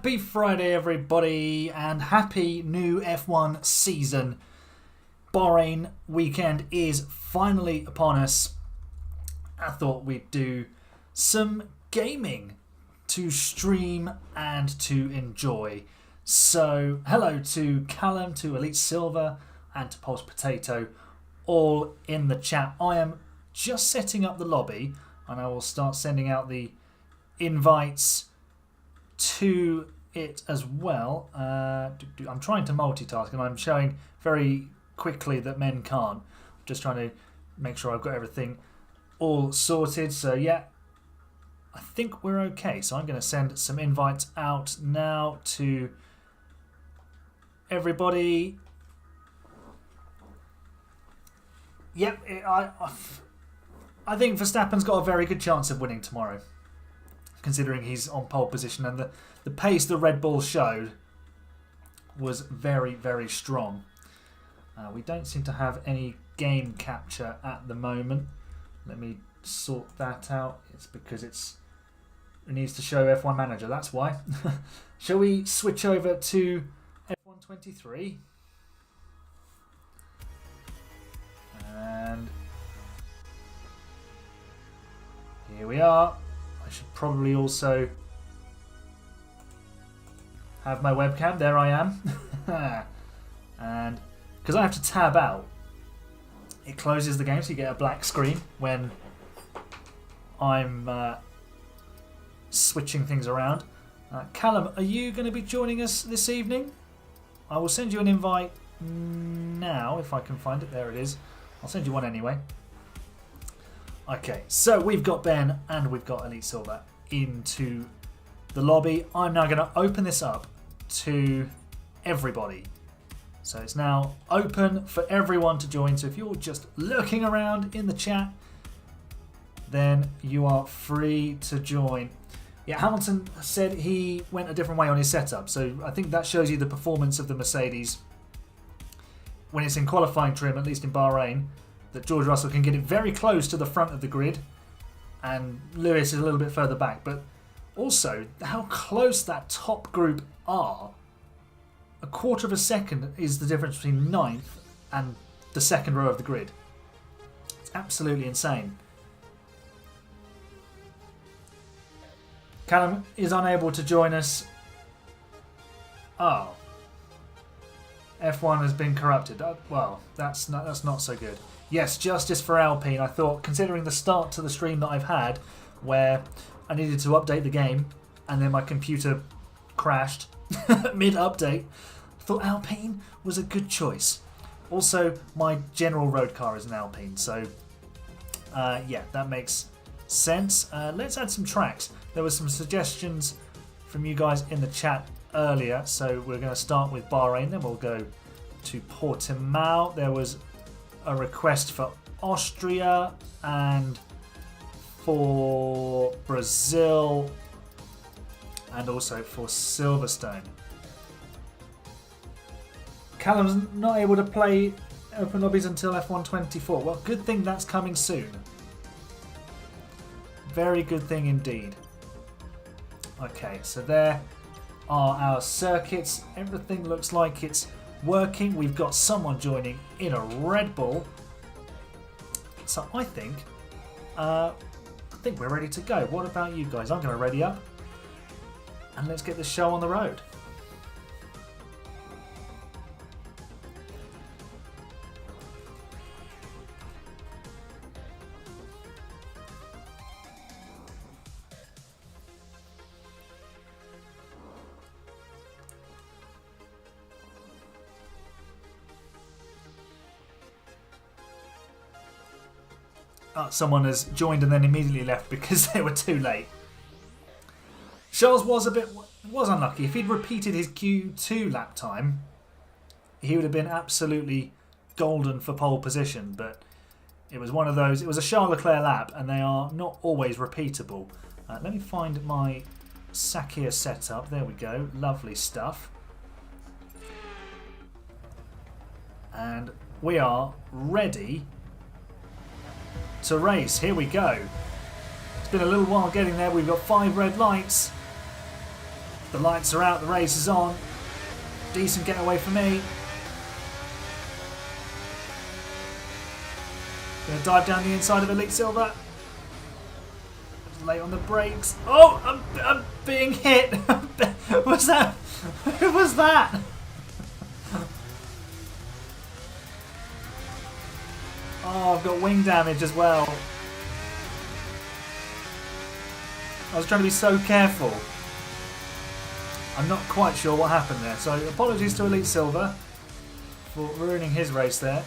Happy Friday, everybody, and happy new F1 season. Bahrain weekend is finally upon us. I thought we'd do some gaming to stream and to enjoy. So, hello to Callum, to Elite Silver, and to Pulse Potato, all in the chat. I am just setting up the lobby, and I will start sending out the invites to it as well. I'm trying to multitask and I'm showing very quickly that men can't. I'm just trying to make sure I've got everything all sorted. So yeah, I think we're okay. So I'm going to send some invites out now to everybody. Yep, I think Verstappen's got a very good chance of winning tomorrow, considering he's on pole position, and the pace the Red Bull showed was very, very strong. We don't seem to have any game capture at the moment. Let me sort that out. It's because it needs to show F1 Manager, that's why. Shall we switch over to F1 23? And here we are. I should probably also have my webcam. There I am. And because I have to tab out, it closes the game, so you get a black screen when I'm switching things around. Callum, are you going to be joining us this evening? I will send you an invite now if I can find it. There it is. I'll send you one anyway. Okay, so we've got Ben and we've got Elite Silver into the lobby. I'm now going to open this up to everybody. So it's now open for everyone to join. So if you're just looking around in the chat, then you are free to join. Yeah, Hamilton said he went a different way on his setup. So I think that shows you the performance of the Mercedes when it's in qualifying trim, at least in Bahrain, that George Russell can get it very close to the front of the grid and Lewis is a little bit further back. But also, how close that top group are. A quarter of a second is the difference between 9th and the second row of the grid. It's absolutely insane. Callum is unable to join us. Oh. F1 has been corrupted. Well, that's not so good. Yes, justice for Alpine. I thought, considering the start to the stream that I've had, where I needed to update the game, and then my computer crashed mid-update, I thought Alpine was a good choice. Also, my general road car is an Alpine, so yeah, that makes sense. Let's add some tracks. There were some suggestions from you guys in the chat earlier, so we're going to start with Bahrain, then we'll go to Portimao. There was a request for Austria and for Brazil and also for Silverstone. Callum's not able to play Open Lobbies until F1 24. Well, good thing that's coming soon. Very good thing indeed. Okay, so there are our circuits. Everything looks like it's working. We've got someone joining in a Red Bull. So I think we're ready to go. What about you guys? I'm going to ready up and let's get the show on the road. Someone has joined and then immediately left because they were too late. Charles was unlucky. If he'd repeated his Q2 lap time, he would have been absolutely golden for pole position. But it was one of those. It was a Charles Leclerc lap, and they are not always repeatable. Let me find my Sakir setup. There we go. Lovely stuff. And we are ready to race. Here we go. It's been a little while getting there. We've got 5 red lights. The lights are out, the race is on. Decent getaway for me. Gonna dive down the inside of Elite Silver. Late on the brakes. Oh, I'm being hit. What's that? Who was that? Oh, I've got wing damage as well. I was trying to be so careful. I'm not quite sure what happened there. So apologies to Elite Silver for ruining his race there.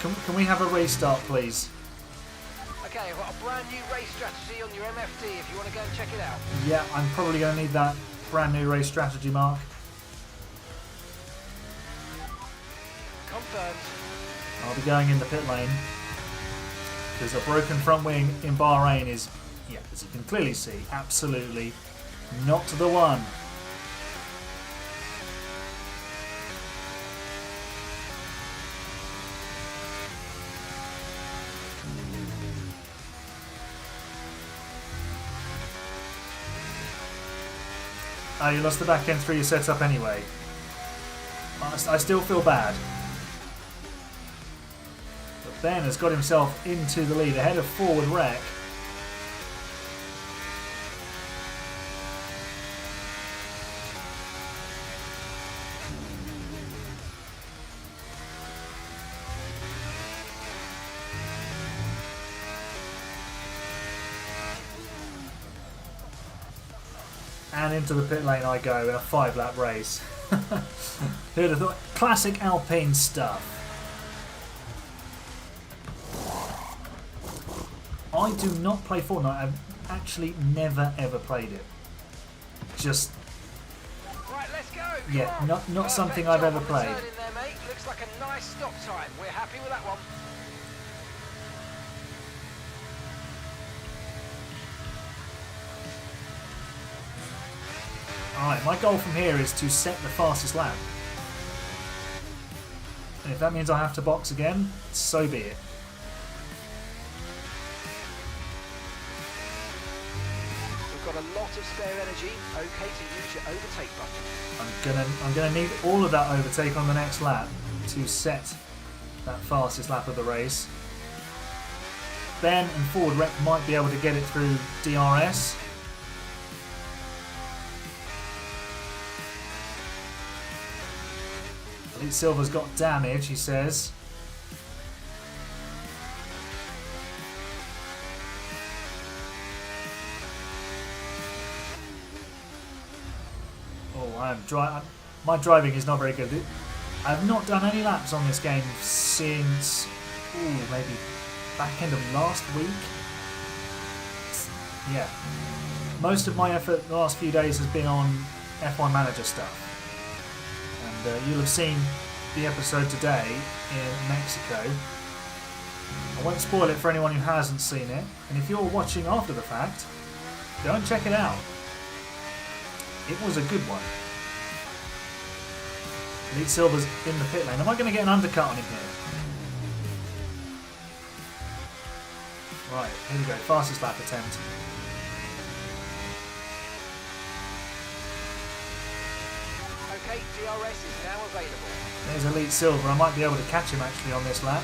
Can we have a restart, please? Okay, I've got a brand new race strategy on your MFD if you want to go and check it out. Yeah, I'm probably going to need that brand new race strategy, Mark. Confirmed. I'll be going in the pit lane. Because a broken front wing in Bahrain is, yeah, as you can clearly see, absolutely not the one. Oh, you lost the back end through your setup anyway. I still feel bad. But Ben has got himself into the lead ahead of forward wreck. And into the pit lane I go in a 5-lap race. Who'd have thought? Classic Alpine stuff. I do not play Fortnite. I've actually never ever played it. Just Right, let's go. yeah, not something I've ever played. In there, mate. Looks like a nice stop time. We're happy with that one. Alright, my goal from here is to set the fastest lap. And if that means I have to box again, so be it. We've got a lot of spare energy. Okay to use your overtake button. I'm gonna need all of that overtake on the next lap to set that fastest lap of the race. Ben and Forward Rec might be able to get it through DRS. Elite Silver's got damage, he says. Oh, my driving is not very good. I've not done any laps on this game since maybe back end of last week. Yeah, most of my effort the last few days has been on F1 Manager stuff. And you'll have seen the episode today in Mexico. I won't spoil it for anyone who hasn't seen it. And if you're watching after the fact, go and check it out. It was a good one. Elite Silver's in the pit lane. Am I going to get an undercut on him here? Right, here we go. Fastest lap attempt. Okay, DRS is now available. There's Elite Silver. I might be able to catch him actually on this lap.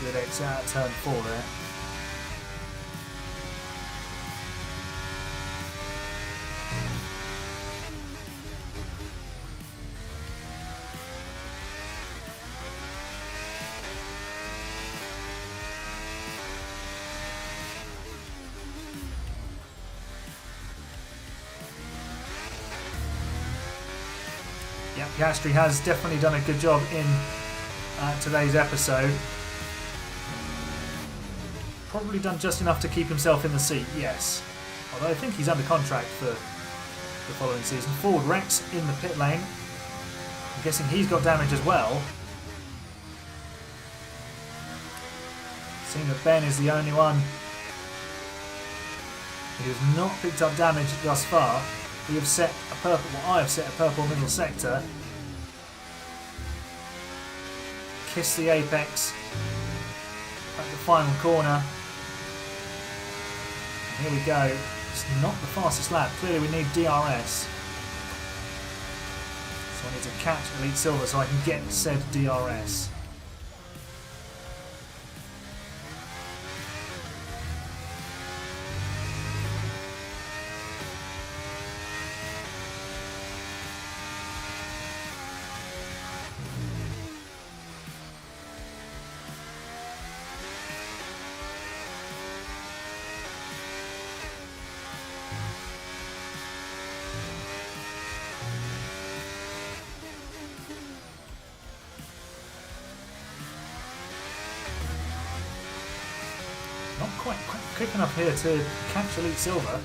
Good exit out of turn 4 there. Yeah, Piastri has definitely done a good job in today's episode. Probably done just enough to keep himself in the seat, yes. Although I think he's under contract for the following season. Forward Rex in the pit lane. I'm guessing he's got damage as well. Seeing that Ben is the only one who has not picked up damage thus far. We have set a purple. Well, I have set a purple middle sector. Kiss the apex at the final corner. And here we go. It's not the fastest lap. Clearly, we need DRS. So I need to catch Elite Silver so I can get said DRS. Not quite quick enough here to catch Elite Silver.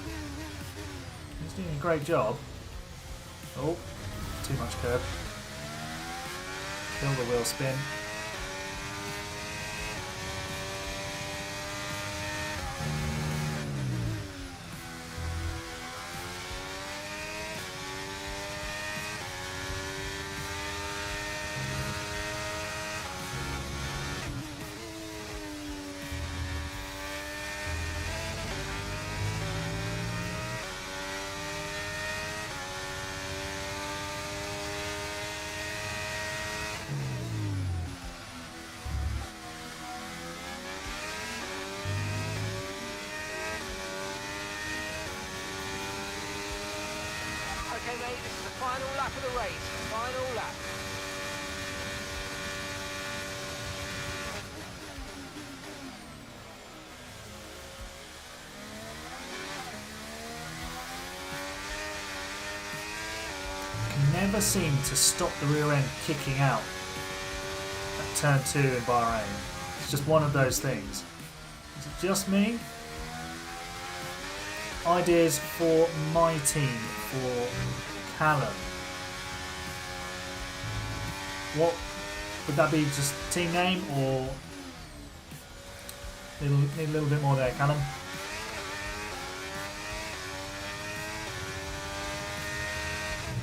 He's doing a great job. Oh, too much curb. Kill the wheel spin. Okay, mate, this is the final lap of the race. Final lap. Can never seem to stop the rear end kicking out at turn 2 in Bahrain. It's just one of those things. Is it just me? Ideas for my team, for Callum. What would that be? Just team name, or need a little bit more there, Callum?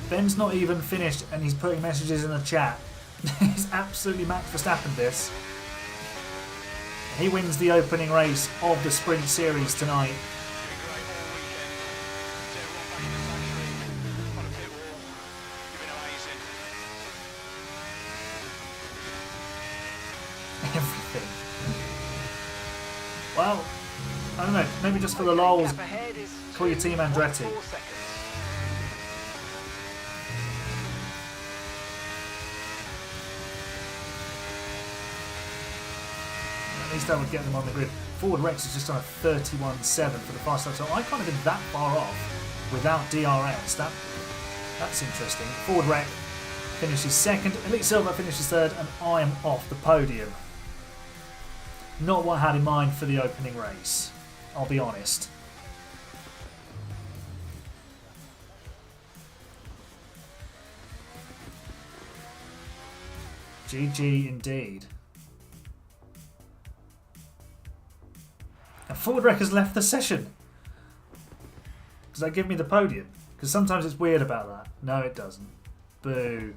Ben's not even finished and he's putting messages in the chat. He's absolutely Max Verstappen this. He wins the opening race of the Sprint Series tonight. Everything. Well, I don't know, maybe just for the lols, call your team Andretti. At least that would get them on the grid. Ford Rex is just on a 31.7 for the fast lap, so I can't have been that far off without DRS. That's interesting. Ford Rex finishes second, Elite Silver finishes third, and I am off the podium. Not what I had in mind for the opening race, I'll be honest. GG indeed. And Ford Rec has left the session. Does that give me the podium? Because sometimes it's weird about that. No, it doesn't. Boo.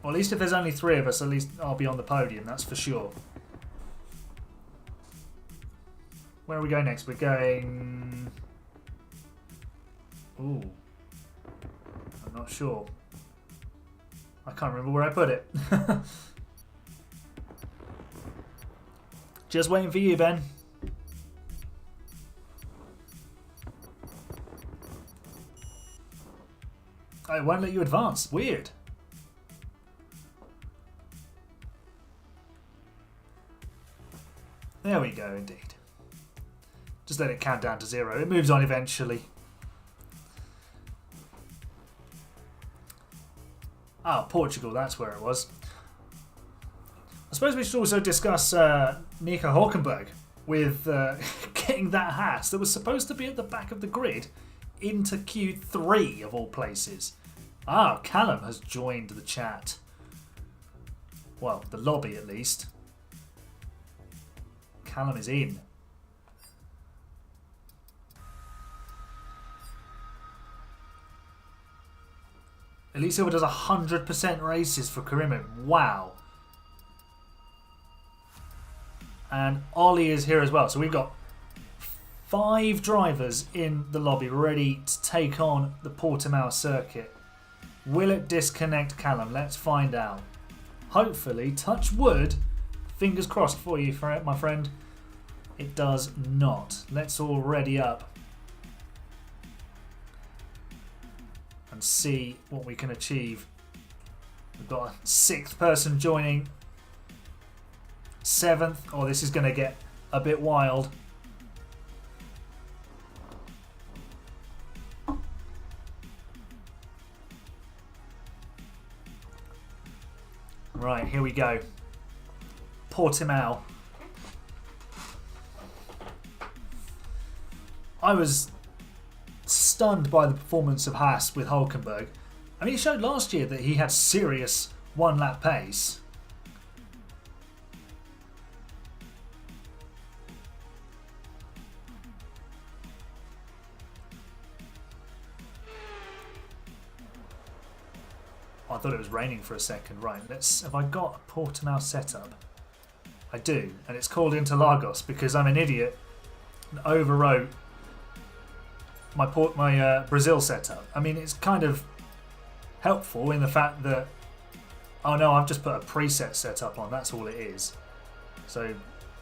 Well, at least if there's only 3 of us, at least I'll be on the podium, that's for sure. Where are we going next? We're going... Ooh. I'm not sure. I can't remember where I put it. Just waiting for you, Ben. I won't let you advance. Weird. There we go, indeed. Just let it count down to 0. It moves on eventually. Ah, Portugal, that's where it was. I suppose we should also discuss Nico Hulkenberg. with getting that Haas that was supposed to be at the back of the grid into Q3 of all places. Ah, Callum has joined the chat. Well, the lobby at least. Callum is in. Elite Silver does 100% races for Karima. Wow. And Ollie is here as well. So we've got 5 drivers in the lobby ready to take on the Portimao circuit. Will it disconnect Callum? Let's find out. Hopefully, touch wood, fingers crossed for you, my friend. It does not. Let's all ready up and see what we can achieve. We've got a 6th person joining. 7th. Oh, this is going to get a bit wild. Right, here we go. Portimao. I was stunned by the performance of Haas with Hulkenberg. I mean, he showed last year that he had serious one-lap pace. I thought it was raining for a second. Right, have I got a Portimao setup? I do, and it's called Interlagos because I'm an idiot and overwrote my Brazil setup. I mean, it's kind of helpful in the fact that, oh no, I've just put a preset setup on. That's all it is. So,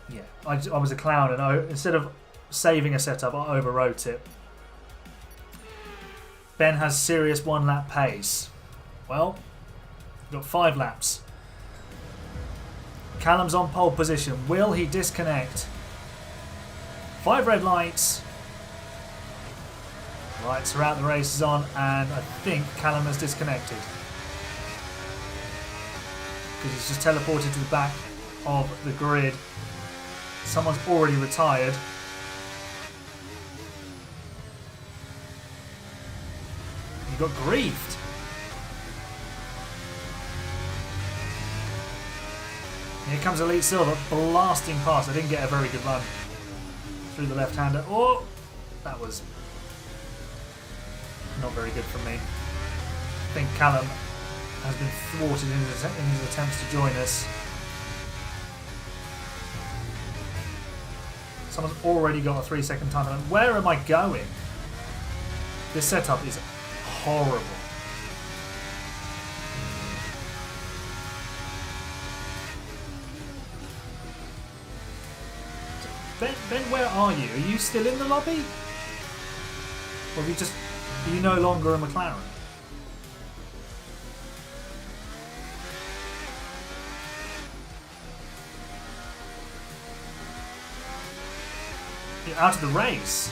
yeah, I was a clown, and instead of saving a setup, I overwrote it. Ben has serious one-lap pace. Well, we've got 5 laps. Callum's on pole position. Will he disconnect? 5 red lights. Lights throughout the race is on, and I think Callum has disconnected. Because he's just teleported to the back of the grid. Someone's already retired. He got griefed. Here comes Elite Silver, blasting past. I didn't get a very good run through the left-hander. Oh, that was not very good from me. I think Callum has been thwarted in his attempts to join us. Someone's already got a 3-second time limit. Where am I going? This setup is horrible. Ben, where are you? Are you still in the lobby? Or are you no longer a McLaren? You're out of the race.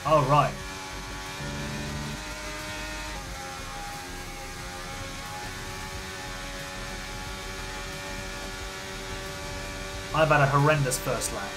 Oh, right. I've had a horrendous first lap.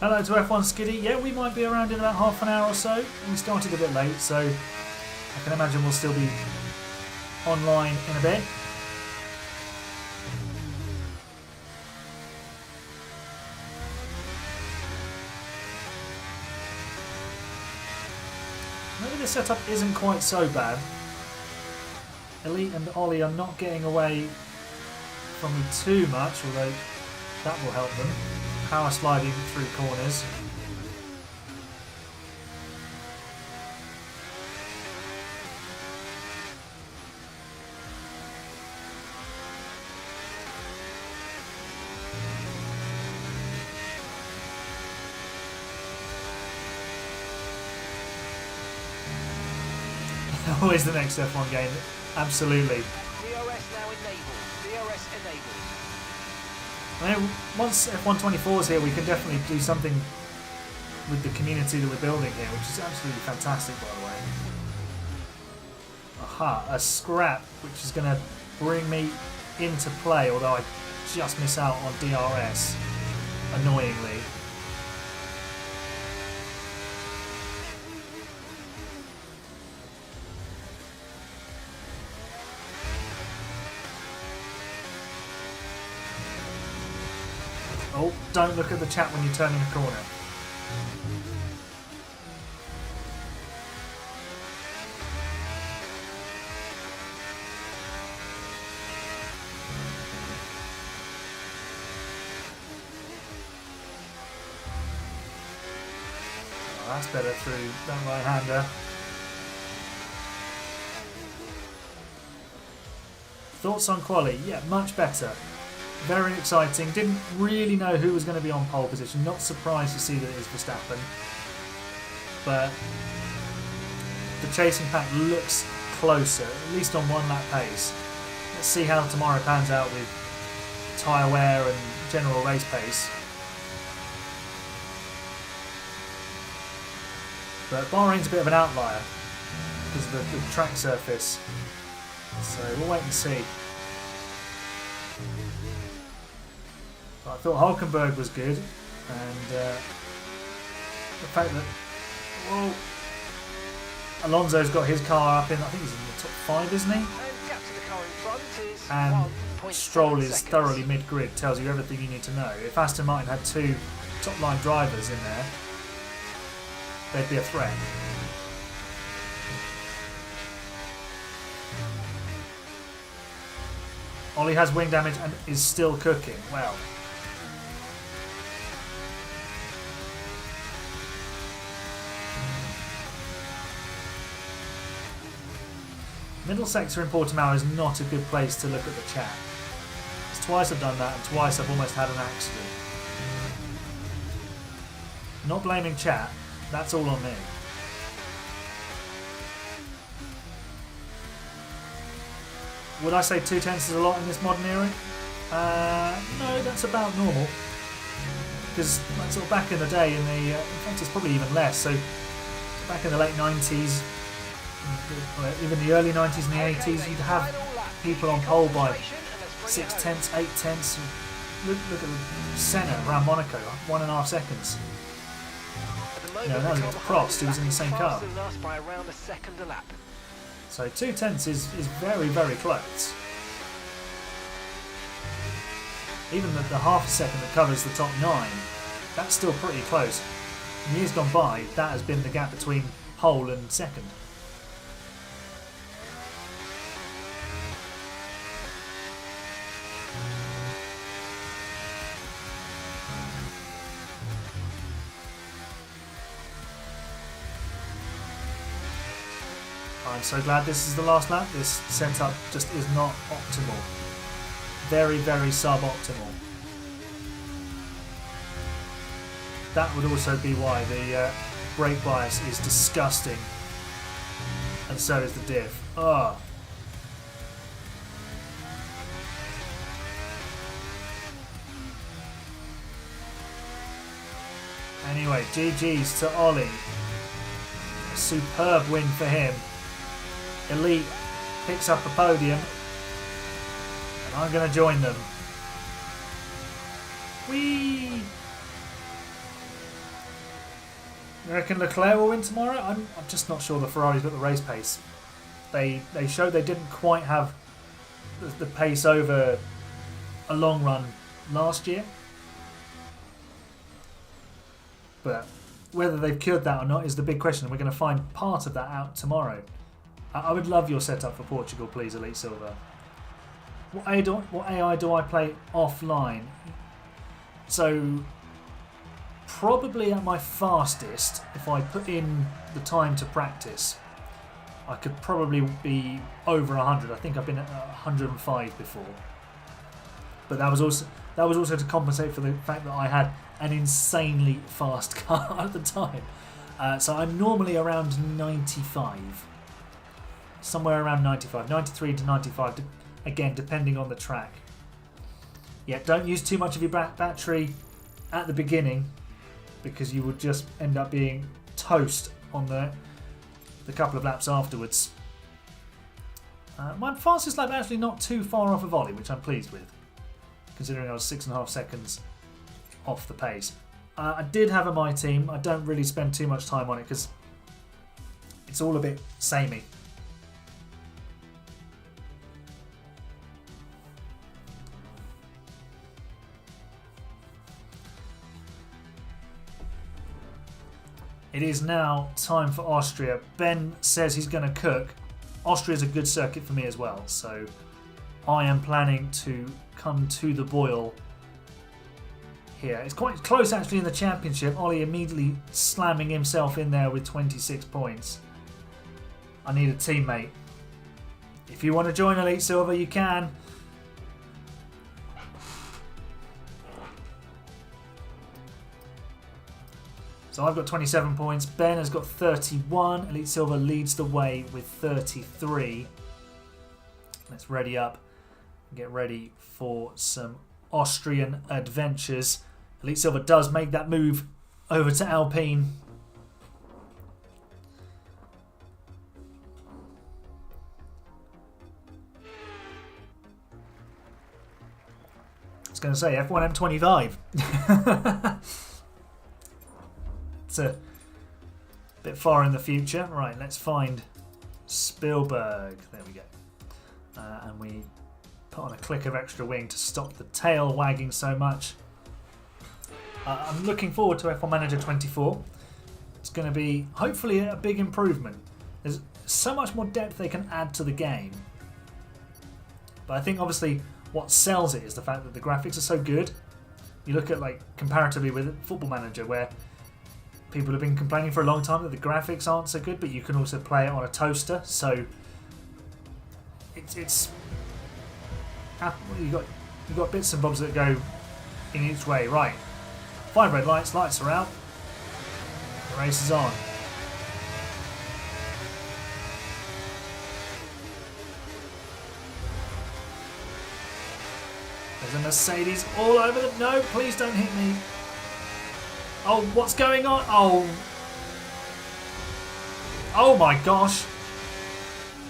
Hello to F1 Skiddy. Yeah, we might be around in about half an hour or so. We started a bit late, so I can imagine we'll still be online in a bit. Maybe the setup isn't quite so bad. Elite and Ollie are not getting away from me too much, although that will help them. Power sliding through corners. Always the next F1 game. Absolutely. DRS now enabled. DRS enabled. I mean, once F124 is here, we can definitely do something with the community that we're building here, which is absolutely fantastic, by the way. Aha, a scrap, which is going to bring me into play, although I just miss out on DRS, annoyingly. Oh, don't look at the chat when you're turning a corner. Oh, that's better through that right-hander. Thoughts on quali? Yeah, much better. Very exciting. Didn't really know who was going to be on pole position. Not surprised to see that it is Verstappen. But the chasing pack looks closer, at least on one lap pace. Let's see how tomorrow pans out with tyre wear and general race pace. But Bahrain's a bit of an outlier because of the track surface. So we'll wait and see. I thought Hulkenberg was good, and the fact that, well, Alonso's got his car up in, I think he's in the top 5, isn't he? And gap to the car in front is And 1.7 Stroll is seconds. thoroughly mid-grid, tells you everything you need to know. If Aston Martin had 2 top-line drivers in there, they'd be a threat. Ollie has wing damage and is still cooking. Wow. Middle sector in Portimao is not a good place to look at the chat. It's twice I've done that, and twice I've almost had an accident. Not blaming chat, that's all on me. Would I say 2/10 is a lot in this modern era? No, that's about normal. Because sort of back in the day, in fact it's probably even less, so back in the late 90s, even the early 90s and the 80s, you'd have people on pole by 6/10, 8/10. Look at Senna around Monaco, 1.5 seconds. No, that was Prost, who was in the same car. So 2/10 is very, very close. Even the half a second that covers the top 9, that's still pretty close. In years gone by, that has been the gap between pole and second. I'm so glad this is the last lap. This setup just is not optimal. Very, very suboptimal. That would also be why the brake bias is disgusting. And so is the diff. Oh. Anyway, GG's to Ollie. A superb win for him. Elite picks up a podium, and I'm going to join them. Whee! You reckon Leclerc will win tomorrow? I'm just not sure the Ferrari's got the race pace. They showed they didn't quite have the pace over a long run last year. But whether they've cured that or not is the big question, and we're going to find part of that out tomorrow. I would love your setup for Portugal, please, Elite Silver. What AI do I play offline? So, probably at my fastest, if I put in the time to practice, I could probably be over 100. I think I've been at 105 before. But that was also to compensate for the fact that I had an insanely fast car at the time. So I'm normally around 95. somewhere around 95, 93 to 95, again, depending on the track. Yeah, don't use too much of your battery at the beginning because you would just end up being toast on the couple of laps afterwards. My fastest lap actually not too far off a volley, which I'm pleased with, considering I was 6.5 seconds off the pace. I did have a My Team. I don't really spend too much time on it because it's all a bit samey. It is now time for Austria. Ben says he's going to cook. Austria is a good circuit for me as well, so I am planning to come to the boil here. It's quite close actually in the championship. Ollie immediately slamming himself in there with 26 points. I need a teammate. If you want to join Elite Silver, you can. So I've got 27 points. Ben has got 31. Elite Silver leads the way with 33. Let's ready up and get ready for some Austrian adventures. Elite Silver does make that move over to Alpine. I was going to say F1 M25. It's a bit far in the future. Right, let's find Spielberg. There we go. And we put on a click of extra wing to stop the tail wagging so much. I'm looking forward to F1 Manager 24. It's going to be hopefully a big improvement. There's so much more depth they can add to the game. But I think obviously what sells it is the fact that the graphics are so good. You look at like comparatively with Football Manager where people have been complaining for a long time that the graphics aren't so good, but you can also play it on a toaster, so it's you've got bits and bobs that go in each way. Right, 5 red lights are out. The race is on. There's a Mercedes all over the... No, please don't hit me. Oh, what's going on? Oh my gosh.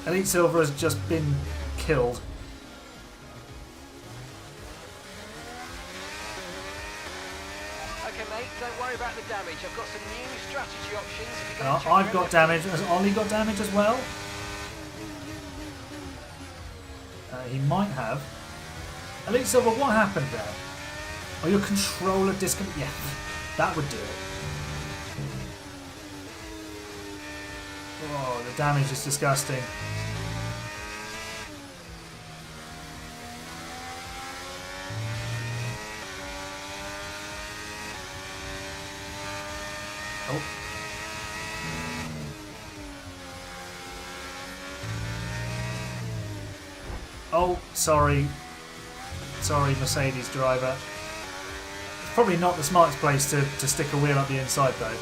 Elite Silver has just been killed. Okay, mate, don't worry about the damage. I've got some new strategy options. If you're gonna check I've got damage. Has Ollie got damage as well? He might have. Elite Silver, what happened there? Oh, your controller disconnected. Yeah. That would do it. Oh, the damage is disgusting. Oh. Oh, sorry. Sorry, Mercedes driver. Probably not the smartest place to stick a wheel up the inside though.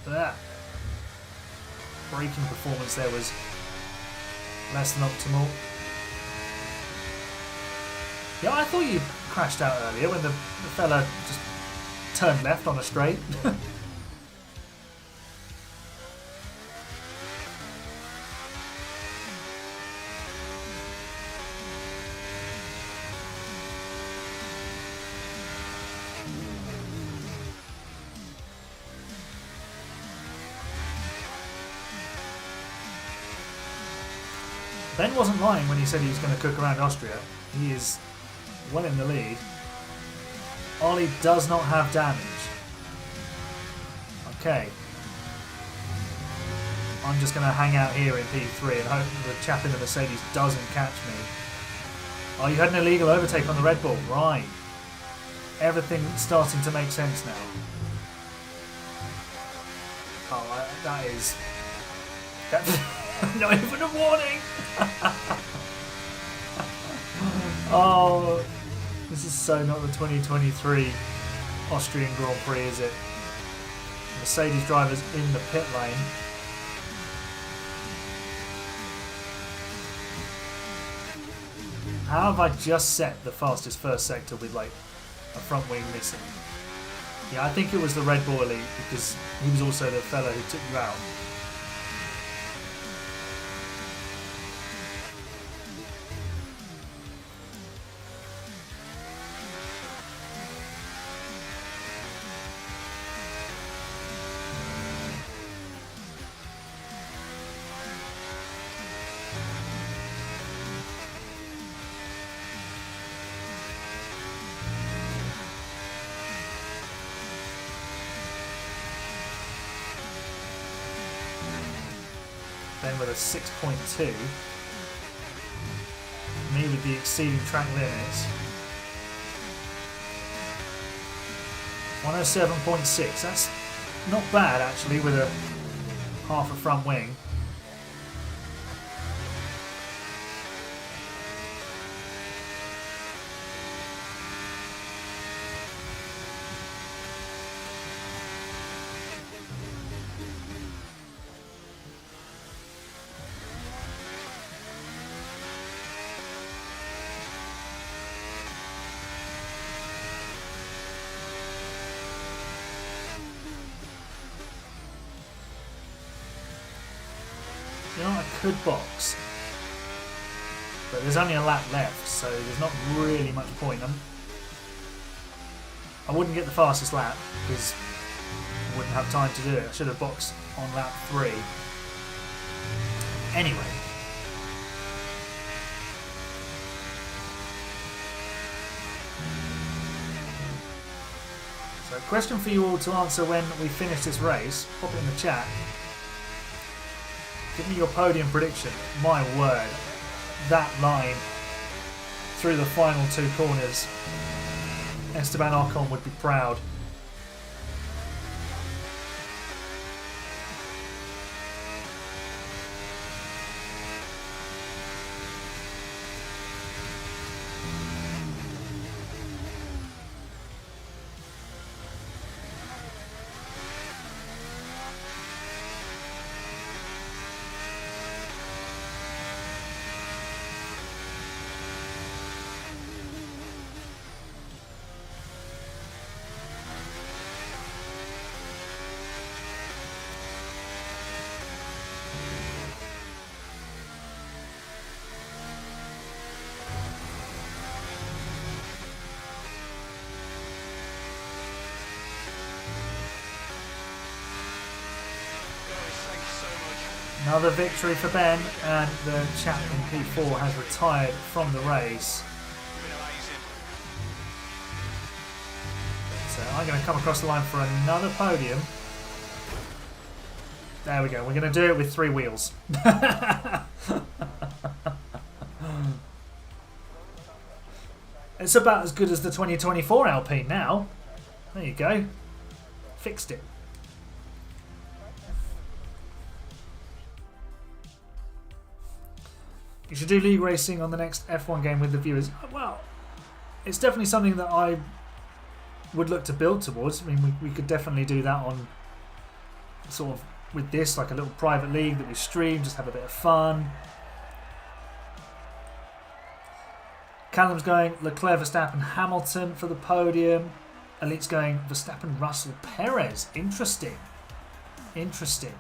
That braking performance there was less than optimal. Yeah, I thought you crashed out earlier when the fella just turned left on a straight. Ben wasn't lying when he said he was going to cook around Austria. He is well in the lead. Ollie does not have damage. Okay. I'm just going to hang out here in P3 and hope the chap in the Mercedes doesn't catch me. Oh, you had an illegal overtake on the Red Bull. Right. Everything's starting to make sense now. Oh, that is... Not even a warning! Oh, this is so not the 2023 Austrian Grand Prix, is it? Mercedes drivers in the pit lane. How have I just set the fastest first sector with like a front wing missing? Yeah, I think it was the Red Bull Elite because he was also the fellow who took you out. Then with a 6.2, me with the exceeding track limits, 107.6. That's not bad actually with a half a front wing. You know, I could box, but there's only a lap left, so there's not really much point. I wouldn't get the fastest lap because I wouldn't have time to do it. I should have boxed on lap 3. Anyway. So, question for you all to answer when we finish this race. Pop it in the chat. Give me your podium prediction. My word, that line through the final 2 corners, Esteban Ocon would be proud. Another victory for Ben, and the chap in P4 has retired from the race. So I'm going to come across the line for another podium. There we go. We're going to do it with 3 wheels. It's about as good as the 2024 Alpine now. There you go. Fixed it. You should do league racing on the next F1 game with the viewers. Well, it's definitely something that I would look to build towards. I mean, we could definitely do that on sort of with this, like a little private league that we stream, just have a bit of fun. Callum's going Leclerc, Verstappen, Hamilton for the podium. Elite's going Verstappen, Russell, Perez. Interesting. Interesting.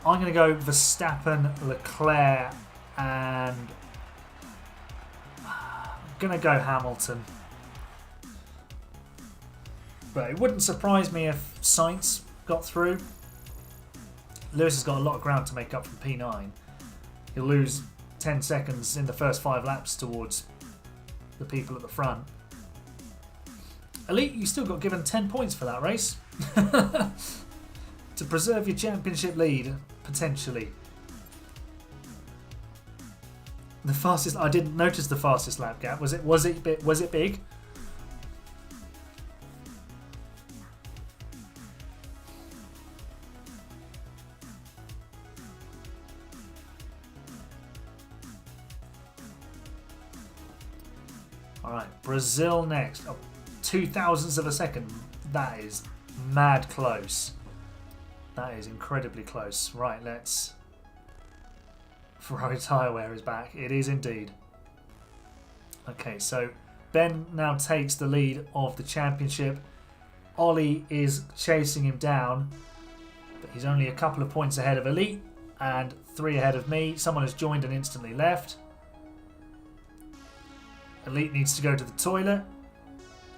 I'm going to go Verstappen, Leclerc, and I'm going to go Hamilton. But it wouldn't surprise me if Sainz got through. Lewis has got a lot of ground to make up from P9. He'll lose 10 seconds in the first 5 laps towards the people at the front. Elite, you still got given 10 points for that race. To preserve your championship lead, potentially. The fastest, I didn't notice the fastest lap gap. Was it big? All right, Brazil next. Oh, 0.02 of a second. That is mad close. That is incredibly close. Right, let's... Ferrari tyre wear is back. It is indeed. Okay, so Ben now takes the lead of the championship. Ollie is chasing him down, but he's only a couple of points ahead of Elite and 3 ahead of me. Someone has joined and instantly left. Elite needs to go to the toilet.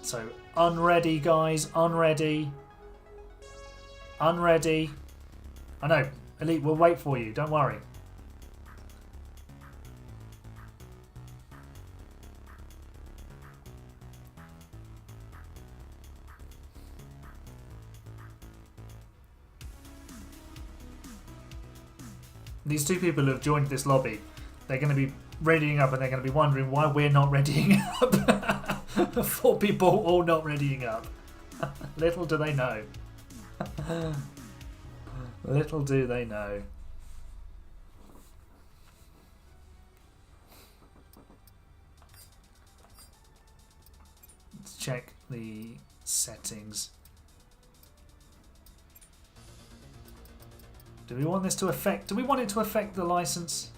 So unready, guys, unready. Unready. I know, Elite will wait for you, don't worry. These 2 people who have joined this lobby, they're going to be readying up and they're going to be wondering why we're not readying up. 4 people all not readying up. Little do they know. Little do they know. Let's check the settings. Do we want this to affect? Do we want it to affect the license?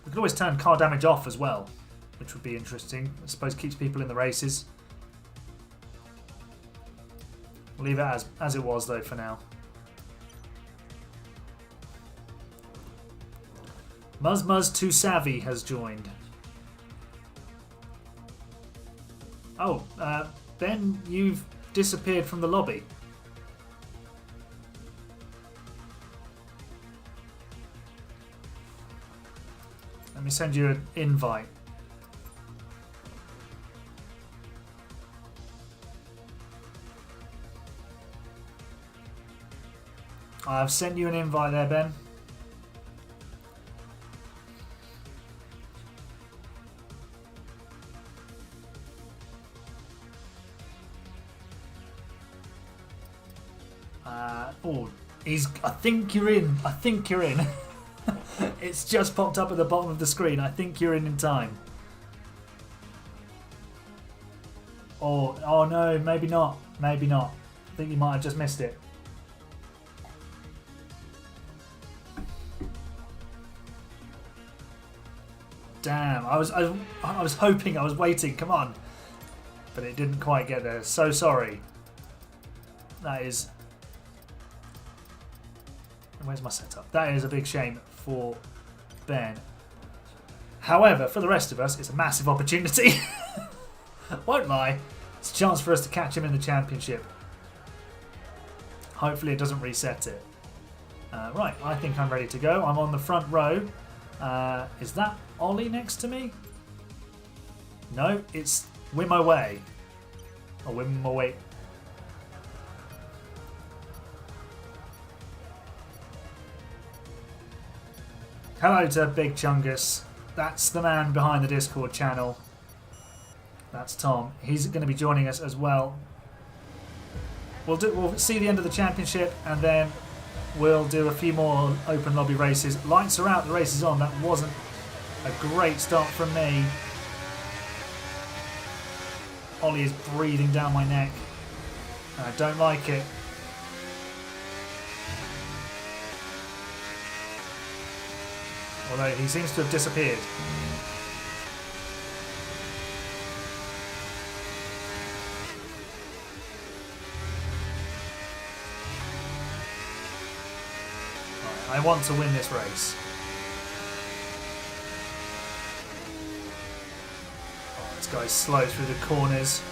We could always turn car damage off as well, which would be interesting. I suppose keeps people in the races. We'll leave it as it was though for now. Muzmuz Too Savvy has joined. Oh, Ben, you've disappeared from the lobby. Let me send you an invite. I've sent you an invite there, Ben. Oh, I think you're in. I think you're in. It's just popped up at the bottom of the screen. I think you're in time. Oh no, maybe not. Maybe not. I think you might have just missed it. Damn, I was hoping, I was waiting. Come on, but it didn't quite get there. So sorry. That is. Where's my setup? That is a big shame for Ben. However, for the rest of us, it's a massive opportunity. Won't lie. It's a chance for us to catch him in the championship. Hopefully it doesn't reset it. Right, I think I'm ready to go. I'm on the front row. Is that Ollie next to me? No, it's Win My Way. Or Win My Way. Hello to Big Chungus. That's the man behind the Discord channel. That's Tom. He's going to be joining us as well. We'll see the end of the championship and then we'll do a few more open lobby races. Lights are out, the race is on. That wasn't a great start from me. Ollie is breathing down my neck. I don't like it. Although he seems to have disappeared. Right, I want to win this race. Oh, this guy's slow through the corners.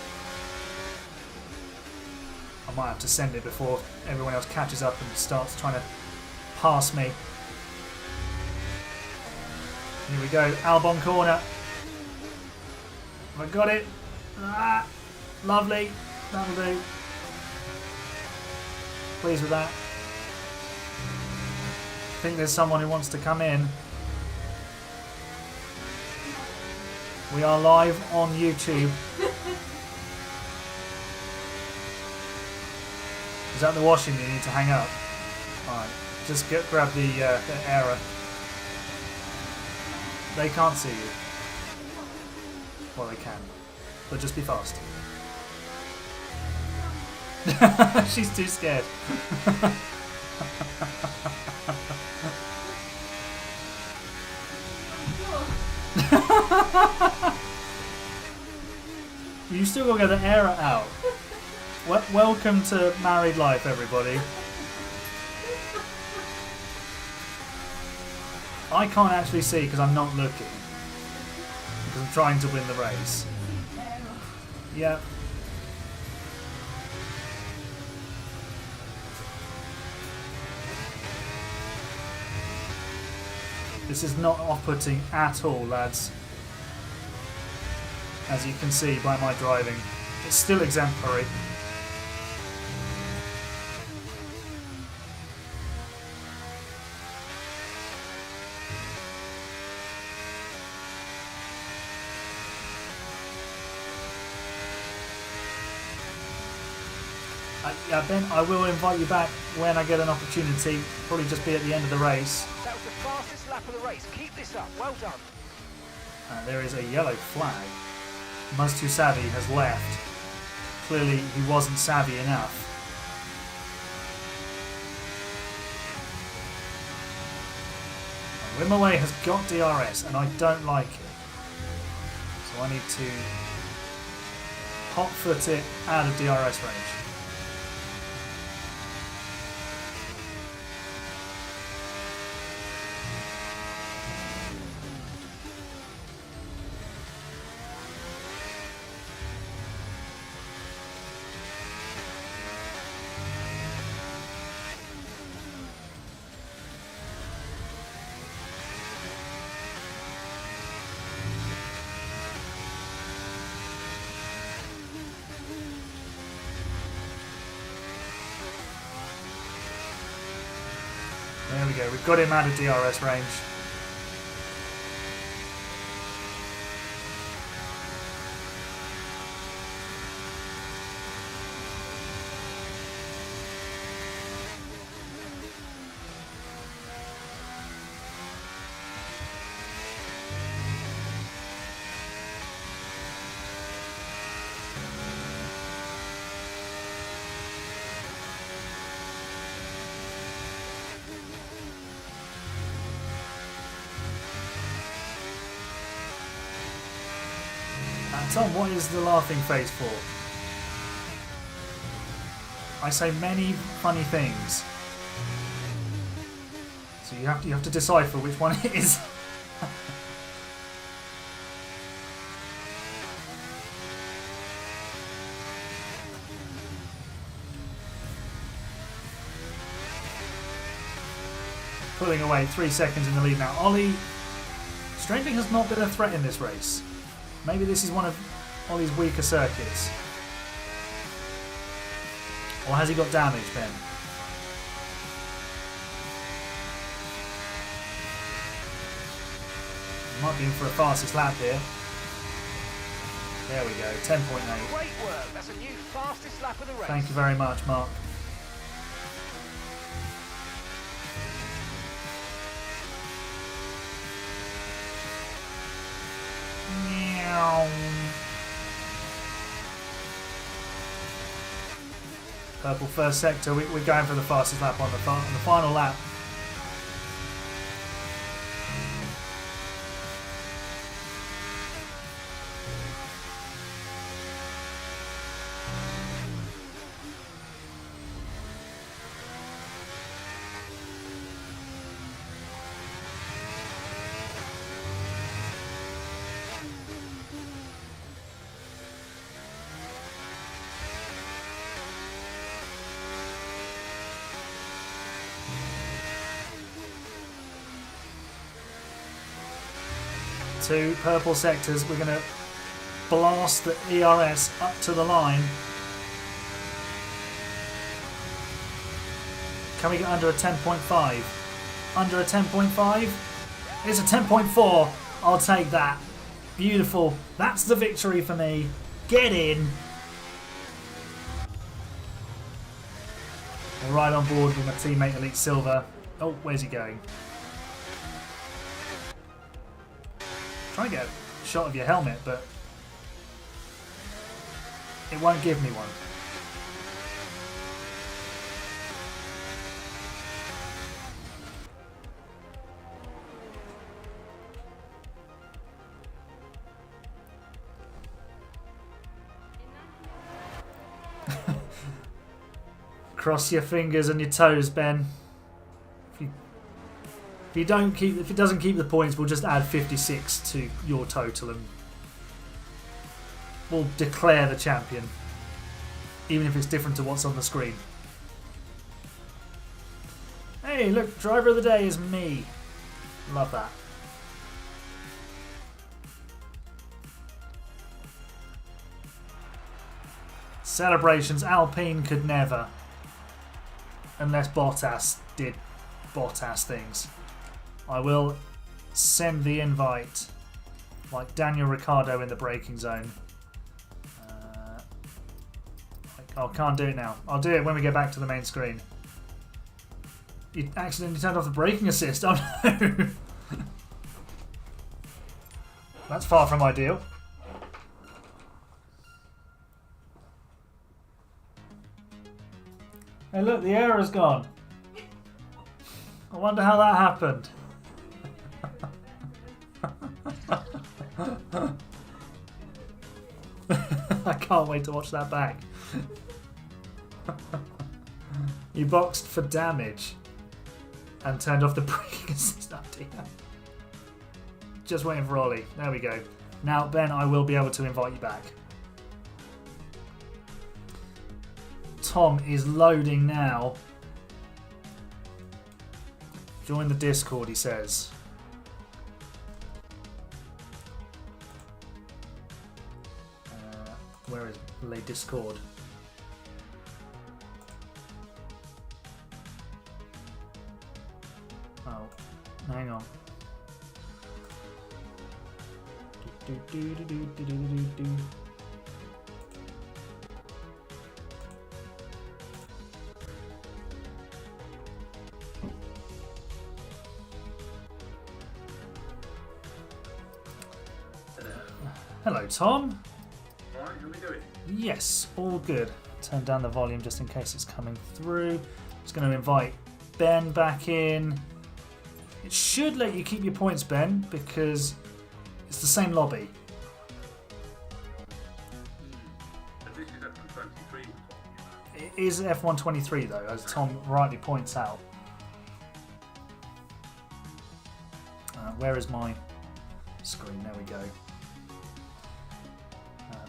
I might have to send it before everyone else catches up and starts trying to pass me. Here we go, Albon corner. Have I got it? Ah, lovely. That'll do. Pleased with that. I think there's someone who wants to come in. We are live on YouTube. Is that the washing you need to hang up? Alright, just grab the error. They can't see you. Well, they can. But just be fast. She's too scared. You still got to get the air out. Welcome to married life, everybody. I can't actually see because I'm not looking. Because I'm trying to win the race. Yeah. This is not off-putting at all, lads. As you can see by my driving. It's still exemplary. Yeah, Ben, I will invite you back when I get an opportunity. Probably just be at the end of the race. That was the fastest lap of the race. Keep this up. Well done. There is a yellow flag. Muz Too Savvy has left. Clearly he wasn't savvy enough. Wimaway has got DRS and I don't like it. So I need to hot foot it out of DRS range. There we go, we've got him out of DRS range. Tom, what is the laughing face for? I say many funny things. So you have to decipher which one it is. Pulling away, 3 seconds in the lead now. Ollie, strafing has not been a threat in this race. Maybe this is one of Ollie's weaker circuits. Or has he got damage, Ben? Might be in for a fastest lap here. There we go, 10.8. Great work. That's a new fastest lap of the race. Thank you very much, Mark. Purple first sector, we're going for the fastest lap on the final lap. Two purple sectors, we're going to blast the ERS up to the line. Can we get under a 10.5? Under a 10.5? It's a 10.4. I'll take that. Beautiful. That's the victory for me. Get in. We're right on board with my teammate Elite Silver. Oh, where's he going? Try and get a shot of your helmet, but it won't give me one. Cross your fingers and your toes, Ben. If it doesn't keep the points, we'll just add 56 to your total and we'll declare the champion, even if it's different to what's on the screen. Hey, look, driver of the day is me. Love that. Celebrations, Alpine could never. Unless Bottas did Bottas things. I will send the invite like Daniel Ricciardo in the braking zone. I can't do it now. I'll do it when we get back to the main screen. You accidentally turned off the braking assist. Oh no! That's far from ideal. Hey look, the error's gone. I wonder how that happened. I can't wait to watch that back. You boxed for damage and turned off the braking assist. Oh dear. Just waiting for Ollie. There we go. Now, Ben, I will be able to invite you back. Tom is loading now. Join the Discord, he says. Where is Le Discord? Oh, hang on. Hello, Tom. Alright, how are we doing? Yes, all good. Turn down the volume just in case it's coming through. Just going to invite Ben back in. It should let you keep your points, Ben, because it's the same lobby. But this is F123. It is F123 though, as Tom rightly points out. Where is my screen? There we go.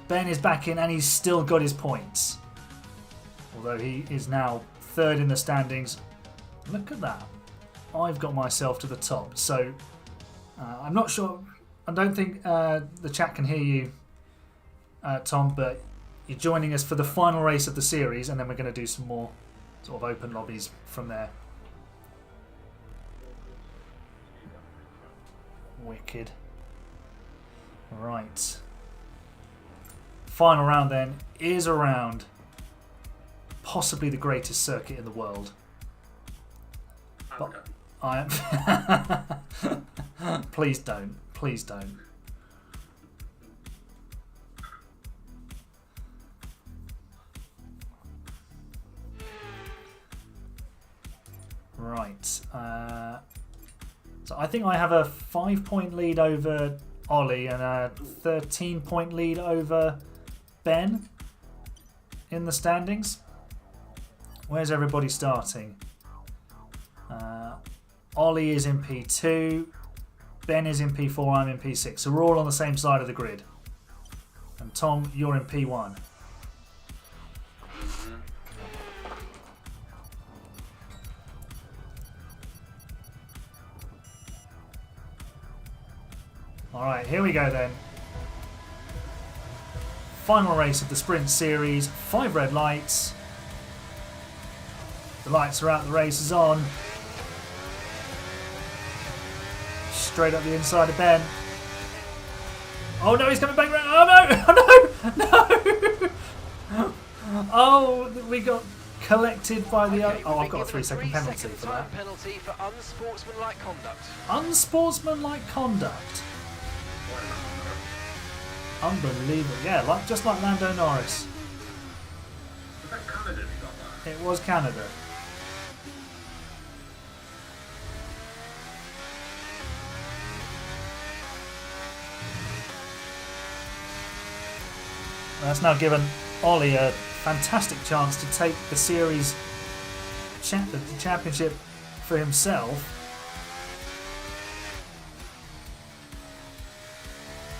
Ben is back in and he's still got his points. Although he is now third in the standings. Look at that. I've got myself to the top. So I'm not sure. I don't think the chat can hear you, Tom, but you're joining us for the final race of the series and then we're going to do some more sort of open lobbies from there. Wicked. Right. Final round then is around possibly the greatest circuit in the world. But I am. Please don't. Please don't. Right. So I think I have a 5-point lead over Ollie and a 13-point lead over Ben in the standings. Where's everybody starting? Ollie is in P2, Ben is in P4, I'm in P6. So we're all on the same side of the grid. And Tom, you're in P1. Alright, here we go then. Final race of the sprint series. 5 red lights. The lights are out, the race is on. Straight up the inside of Ben. Oh no, he's coming back around. Oh no! Oh no! No! Oh, we got collected by the... Oh, I've got a 3-second penalty for that. Penalty for unsportsmanlike conduct. Unsportsmanlike conduct. Unbelievable. Yeah, just like Lando Norris. Was that Canada who got that? It was Canada. That's now given Ollie a fantastic chance to take the series the championship for himself.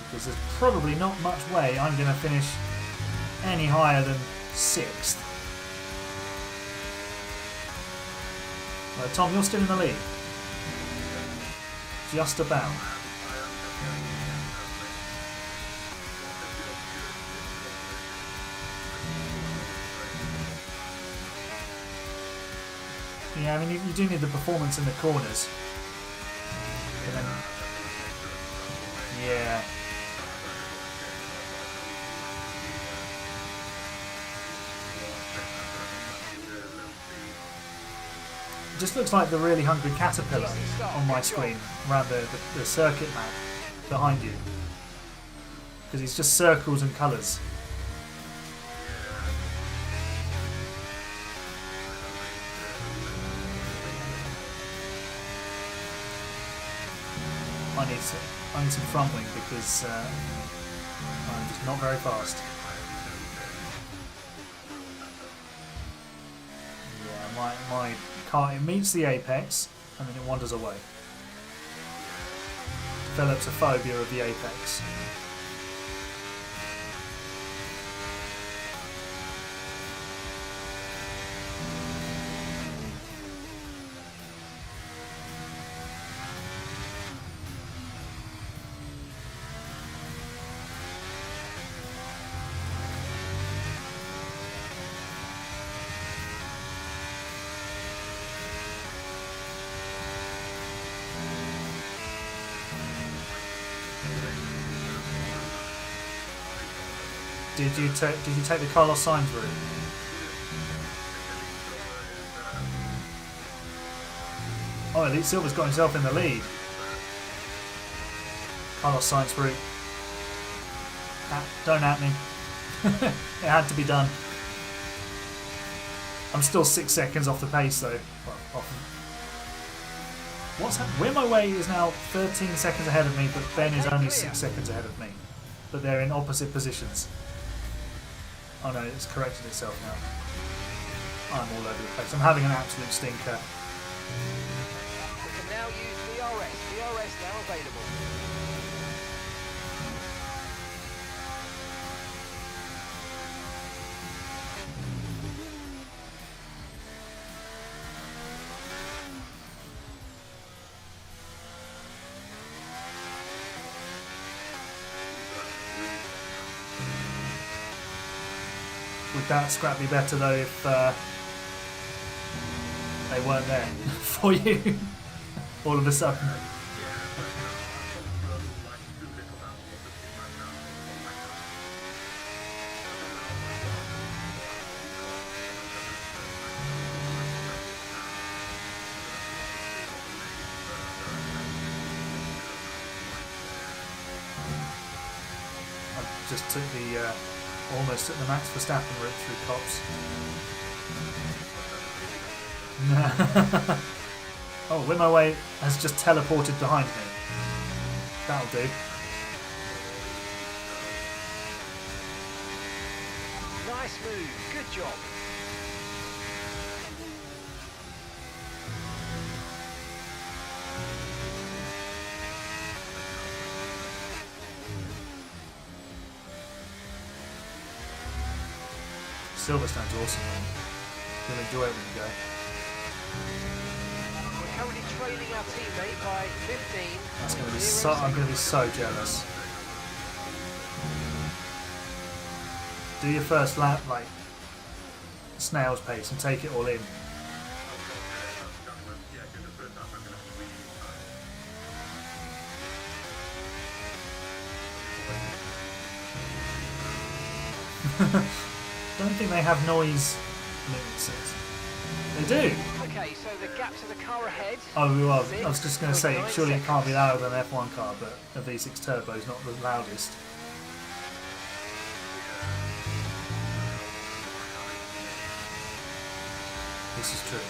Because there's probably not much way I'm going to finish any higher than 6th. Tom, you're still in the lead. Just about. Yeah, I mean, you do need the performance in the corners. But then, yeah. It just looks like the really hungry caterpillar on my screen around the circuit map behind you. Because it's just circles and colours. I need some front wing because I'm just not very fast. Yeah, my car, it meets the apex and then it wanders away. Develops a phobia of the apex. Did you take the Carlos Sainz route? Oh, Elite Silver's got himself in the lead. Carlos Sainz route. Don't at me. It had to be done. I'm still 6 seconds off the pace though. Well, what's happened? Where My Way is now 13 seconds ahead of me, but Ben is only 6 seconds ahead of me. But they're in opposite positions. Oh no, it's corrected itself now. I'm all over the place. I'm having an absolute stinker. We can now use DRS. DRS now available. Would that scrap be better though if they weren't there for you all of a sudden? I just took the almost at the Max Verstappen route through Cops. Oh, Win My Way has just teleported behind me. That'll do. Nice move. Good job. Silverstone's awesome, man. You'll enjoy it when you go. We're currently trailing our teammate by 15. That's going to be so. I'm going to be so jealous. Do your first lap like snail's pace and take it all in. I don't think they have noise limits. They do. Okay, so the gap to the car ahead. Oh, well, I was just going to say, surely it can't be louder than an F1 car, but a V6 turbo is not the loudest. This is true.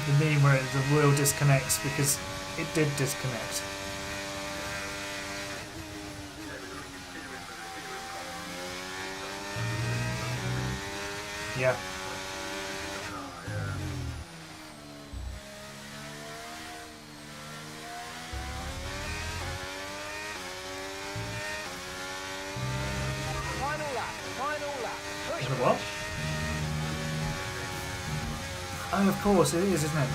the meme where the wheel disconnects because it did disconnect. Yeah. Final lap. Push, Is it what? Oh, of course it is, isn't it?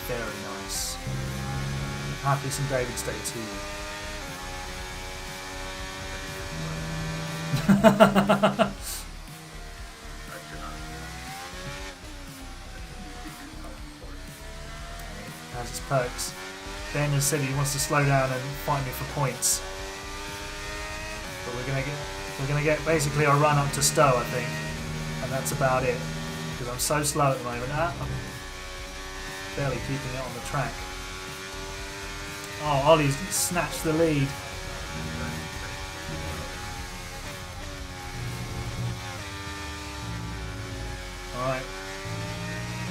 Very nice. Happy St David's Day to you. Has its perks. Ben has said he wants to slow down and fight me for points, but we're gonna get basically a run up to Stowe, I think, and that's about it because I'm so slow at the moment. I'm barely keeping it on the track. Oh, Ollie's snatched the lead. All right,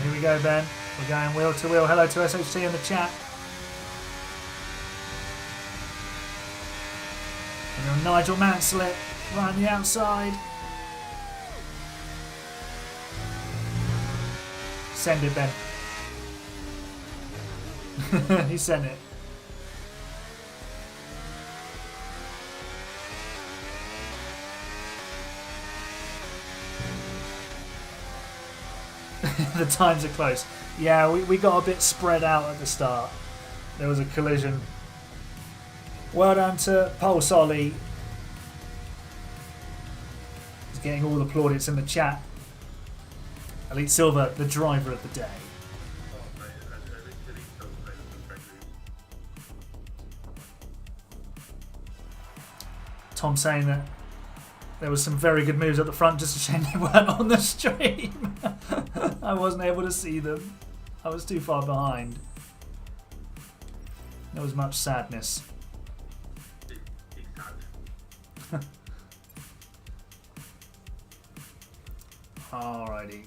here we go, Ben. We're going wheel to wheel. Hello to SHT in the chat. And then Nigel Mansell round the outside. Send it, Ben. He sent it. The times are close. Yeah, we got a bit spread out at the start. There was a collision. Well done to Pulse Ollie. He's getting all the plaudits in the chat. Elite Silver, the driver of the day. Tom saying that there was some very good moves at the front, just a shame they weren't on the stream. I wasn't able to see them. I was too far behind. There was much sadness. Alrighty.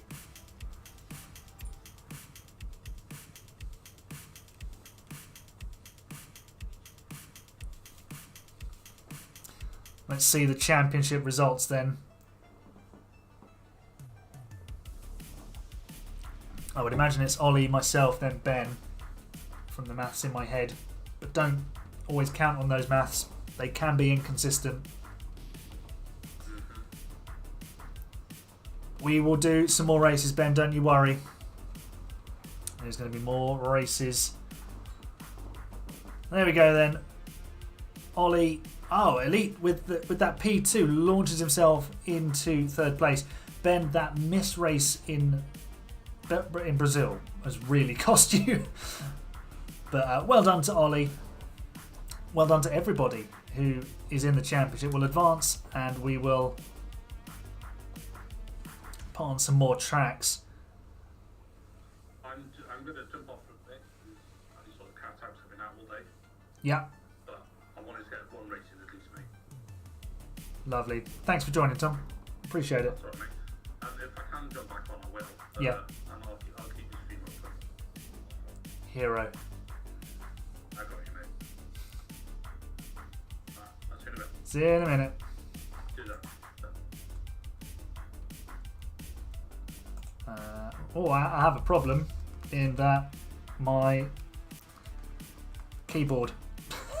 Let's see the championship results then. I would imagine it's Ollie, myself, then Ben, from the maths in my head. But don't always count on those maths. They can be inconsistent. We will do some more races, Ben, don't you worry. There's going to be more races. There we go then. Ollie, oh, Elite with that P2 launches himself into third place. Ben, that miss race in Brazil has really cost you. But well done to Ollie. Well done to everybody who is in the championship. We'll advance and we will put on some more tracks. I'm going to jump off a bit. I just sort of cat types have been out all day. Yeah. But I wanted to get one race in at least, mate. Lovely. Thanks for joining, Tom. Appreciate it. That's all right, mate. And if I can jump back on, I will. Yeah. And I'll keep the stream open. Hero. I got you, mate. I'll see you in a bit. See you in a minute. Do that. I have a problem in that my keyboard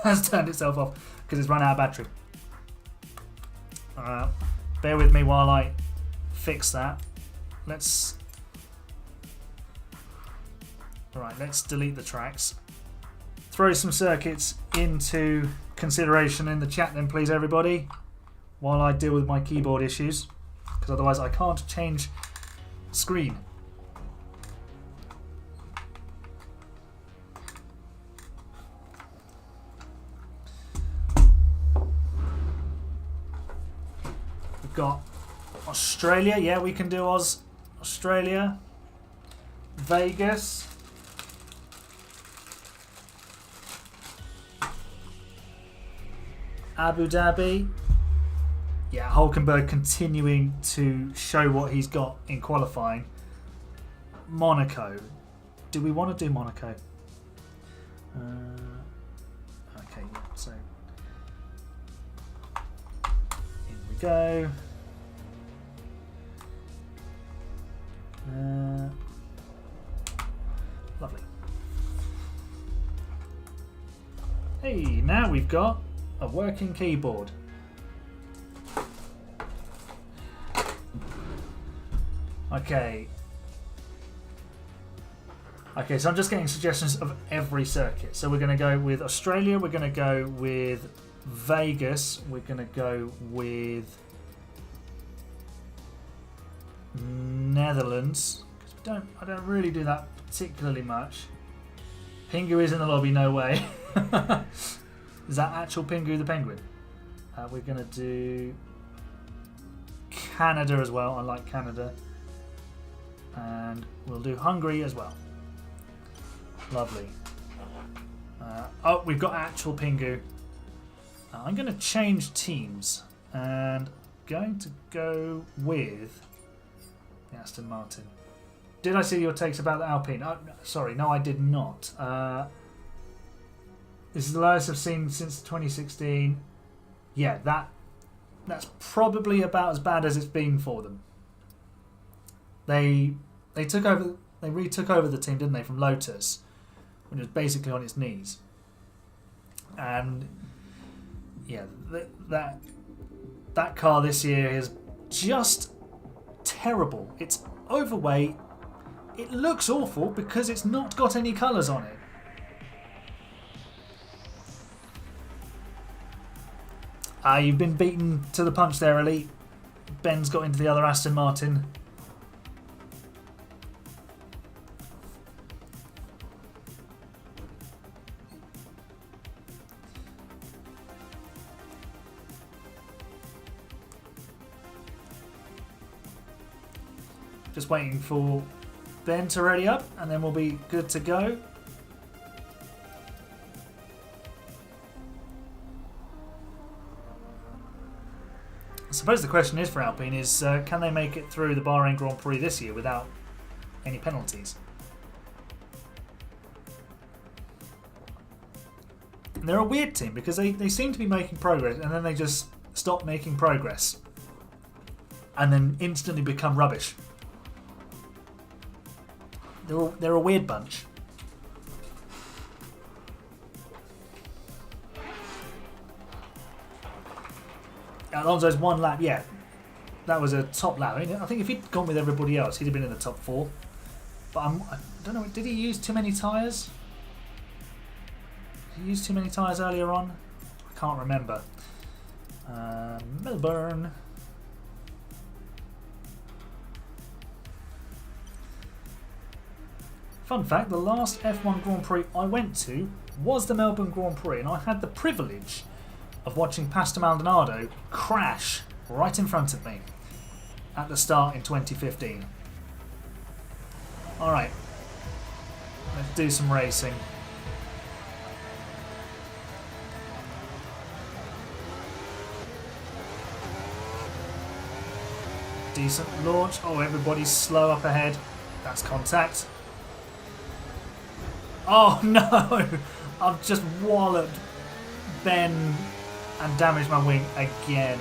has turned itself off because it's run out of battery. Bear with me while I fix that. Let's delete the tracks. Throw some circuits into consideration in the chat then, please, everybody, while I deal with my keyboard issues, because otherwise I can't change screen. We've got Australia. Yeah, we can do Australia. Vegas. Abu Dhabi. Yeah, Hulkenberg continuing to show what he's got in qualifying. Monaco. Do we want to do Monaco? Okay, yeah, so in we go. Lovely. Hey, now we've got a working keyboard. Okay. Okay, so I'm just getting suggestions of every circuit. So we're going to go with Australia, we're going to go with Vegas, we're going to go with Netherlands. Because I don't really do that particularly much. Pingu is in the lobby, no way. Is that actual Pingu the Penguin? We're going to do Canada as well. I like Canada. And we'll do Hungary as well. Lovely. Oh, we've got actual Pingu. I'm going to change teams. And I'm going to go with the Aston Martin. Did I see your takes about the Alpine? Oh, sorry, no, I did not. This is the lowest I've seen since 2016. Yeah, that's probably about as bad as it's been for them. They retook over the team, didn't they, from Lotus, when it was basically on its knees. And yeah, that car this year is just terrible. It's overweight. It looks awful because it's not got any colours on it. You've been beaten to the punch there, Elite. Ben's got into the other Aston Martin. Just waiting for Ben to ready up and then we'll be good to go. I suppose the question is for Alpine is can they make it through the Bahrain Grand Prix this year without any penalties? And they're a weird team because they seem to be making progress and then they just stop making progress and then instantly become rubbish. They're a weird bunch. Alonso's one lap, yeah. That was a top lap. I think if he'd gone with everybody else, he'd have been in the top 4. But I don't know, did he use too many tyres? Did he use too many tyres earlier on? I can't remember. Melbourne. Fun fact, the last F1 Grand Prix I went to was the Melbourne Grand Prix, and I had the privilege of watching Pastor Maldonado crash right in front of me at the start in 2015. Alright, let's do some racing. Decent launch. Oh, everybody's slow up ahead. That's contact. Oh no! I've just walloped Ben and damaged my wing again.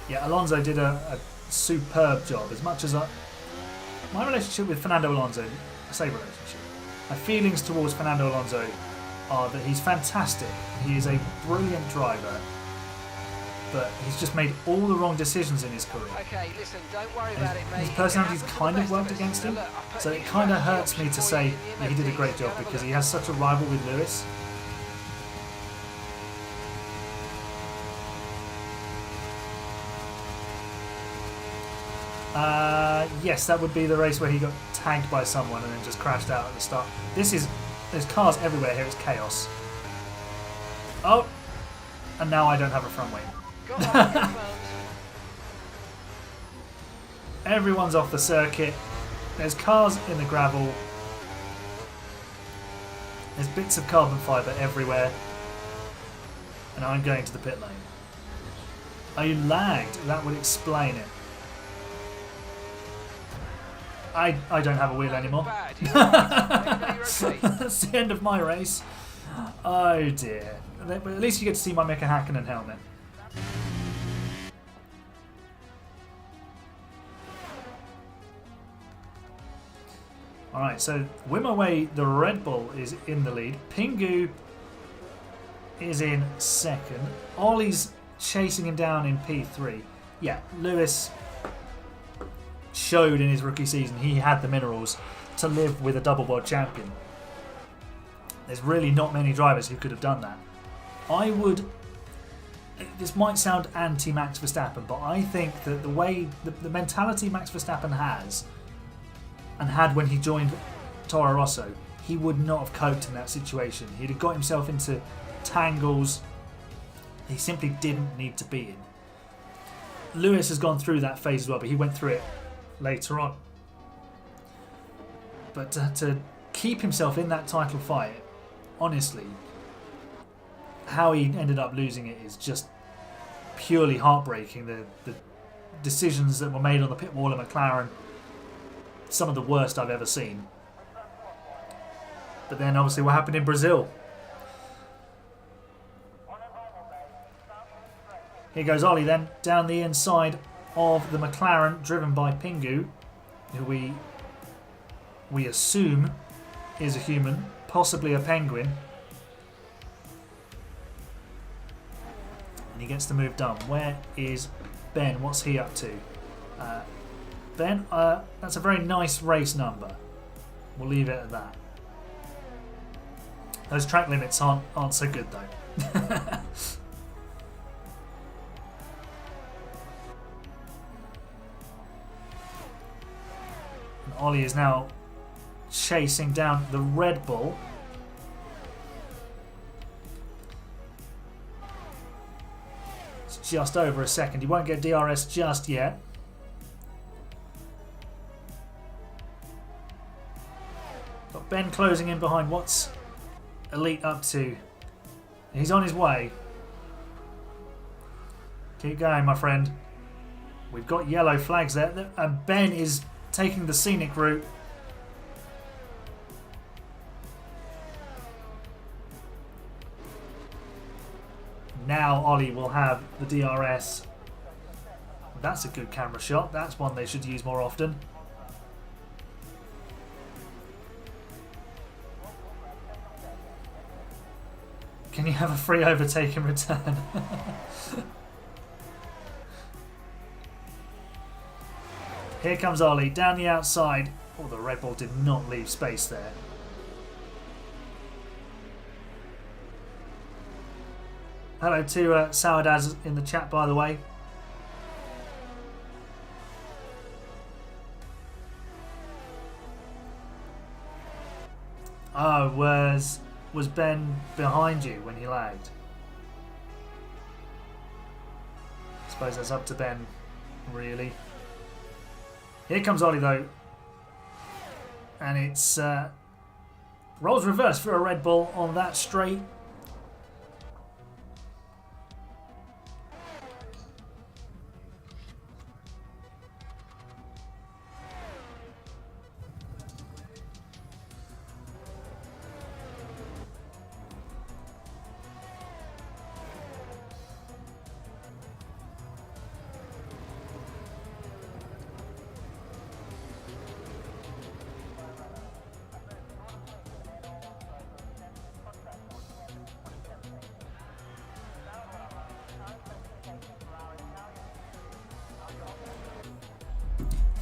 Yeah, Alonso did a superb job. As much as my relationship with Fernando Alonso, I say relationship, my feelings towards Fernando Alonso are that he's fantastic. He is a brilliant driver. But he's just made all the wrong decisions in his career. Okay, listen, don't worry about it, mate. His personality's kind of worked against him, so it kind of hurts me to say that he did a great job because he has such a rival with Lewis. Yes, that would be the race where he got tagged by someone and then just crashed out at the start. There's cars everywhere here, it's chaos. Oh, and now I don't have a front wing. Everyone's off the circuit. There's cars in the gravel. There's bits of carbon fibre everywhere. And I'm going to the pit lane. Oh, you lagged. That would explain it. I don't have a wheel anymore. That's the end of my race. Oh dear. But at least you get to see my Mika Hakkinen helmet. Alright, so Wimaway, the Red Bull, is in the lead. Pingu is in second. Ollie's chasing him down in P3. Yeah, Lewis showed in his rookie season he had the minerals to live with a double world champion. There's really not many drivers who could have done that. I would... This might sound anti-Max Verstappen, but I think that the way... The mentality Max Verstappen has, and had when he joined Toro Rosso, he would not have coped in that situation. He'd have got himself into tangles he simply didn't need to be in. Lewis has gone through that phase as well, but he went through it later on. But to keep himself in that title fight, honestly, how he ended up losing it is just purely heartbreaking. The decisions that were made on the pit wall at McLaren, some of the worst I've ever seen. But then obviously what happened in Brazil. Here goes Ollie then, down the inside of the McLaren, driven by Pingu, who we assume is a human, possibly a penguin. And he gets the move done. Where is Ben? What's he up to? Ben, that's a very nice race number. We'll leave it at that. Those track limits aren't so good though. And Ollie is now chasing down the Red Bull. It's just over a second. He won't get DRS just yet. Got Ben closing in behind. What's Elite up to? He's on his way. Keep going, my friend. We've got yellow flags there, and Ben is taking the scenic route. Now Ollie will have the DRS. That's a good camera shot. That's one they should use more often. Can you have a free overtake and return? Here comes Ollie down the outside. Oh, the Red Bull did not leave space there. Hello to Sourdaz in the chat, by the way. Oh, was Ben behind you when he lagged? I suppose that's up to Ben, really. Here comes Ollie though, and it's roles reverse for a Red Bull on that straight.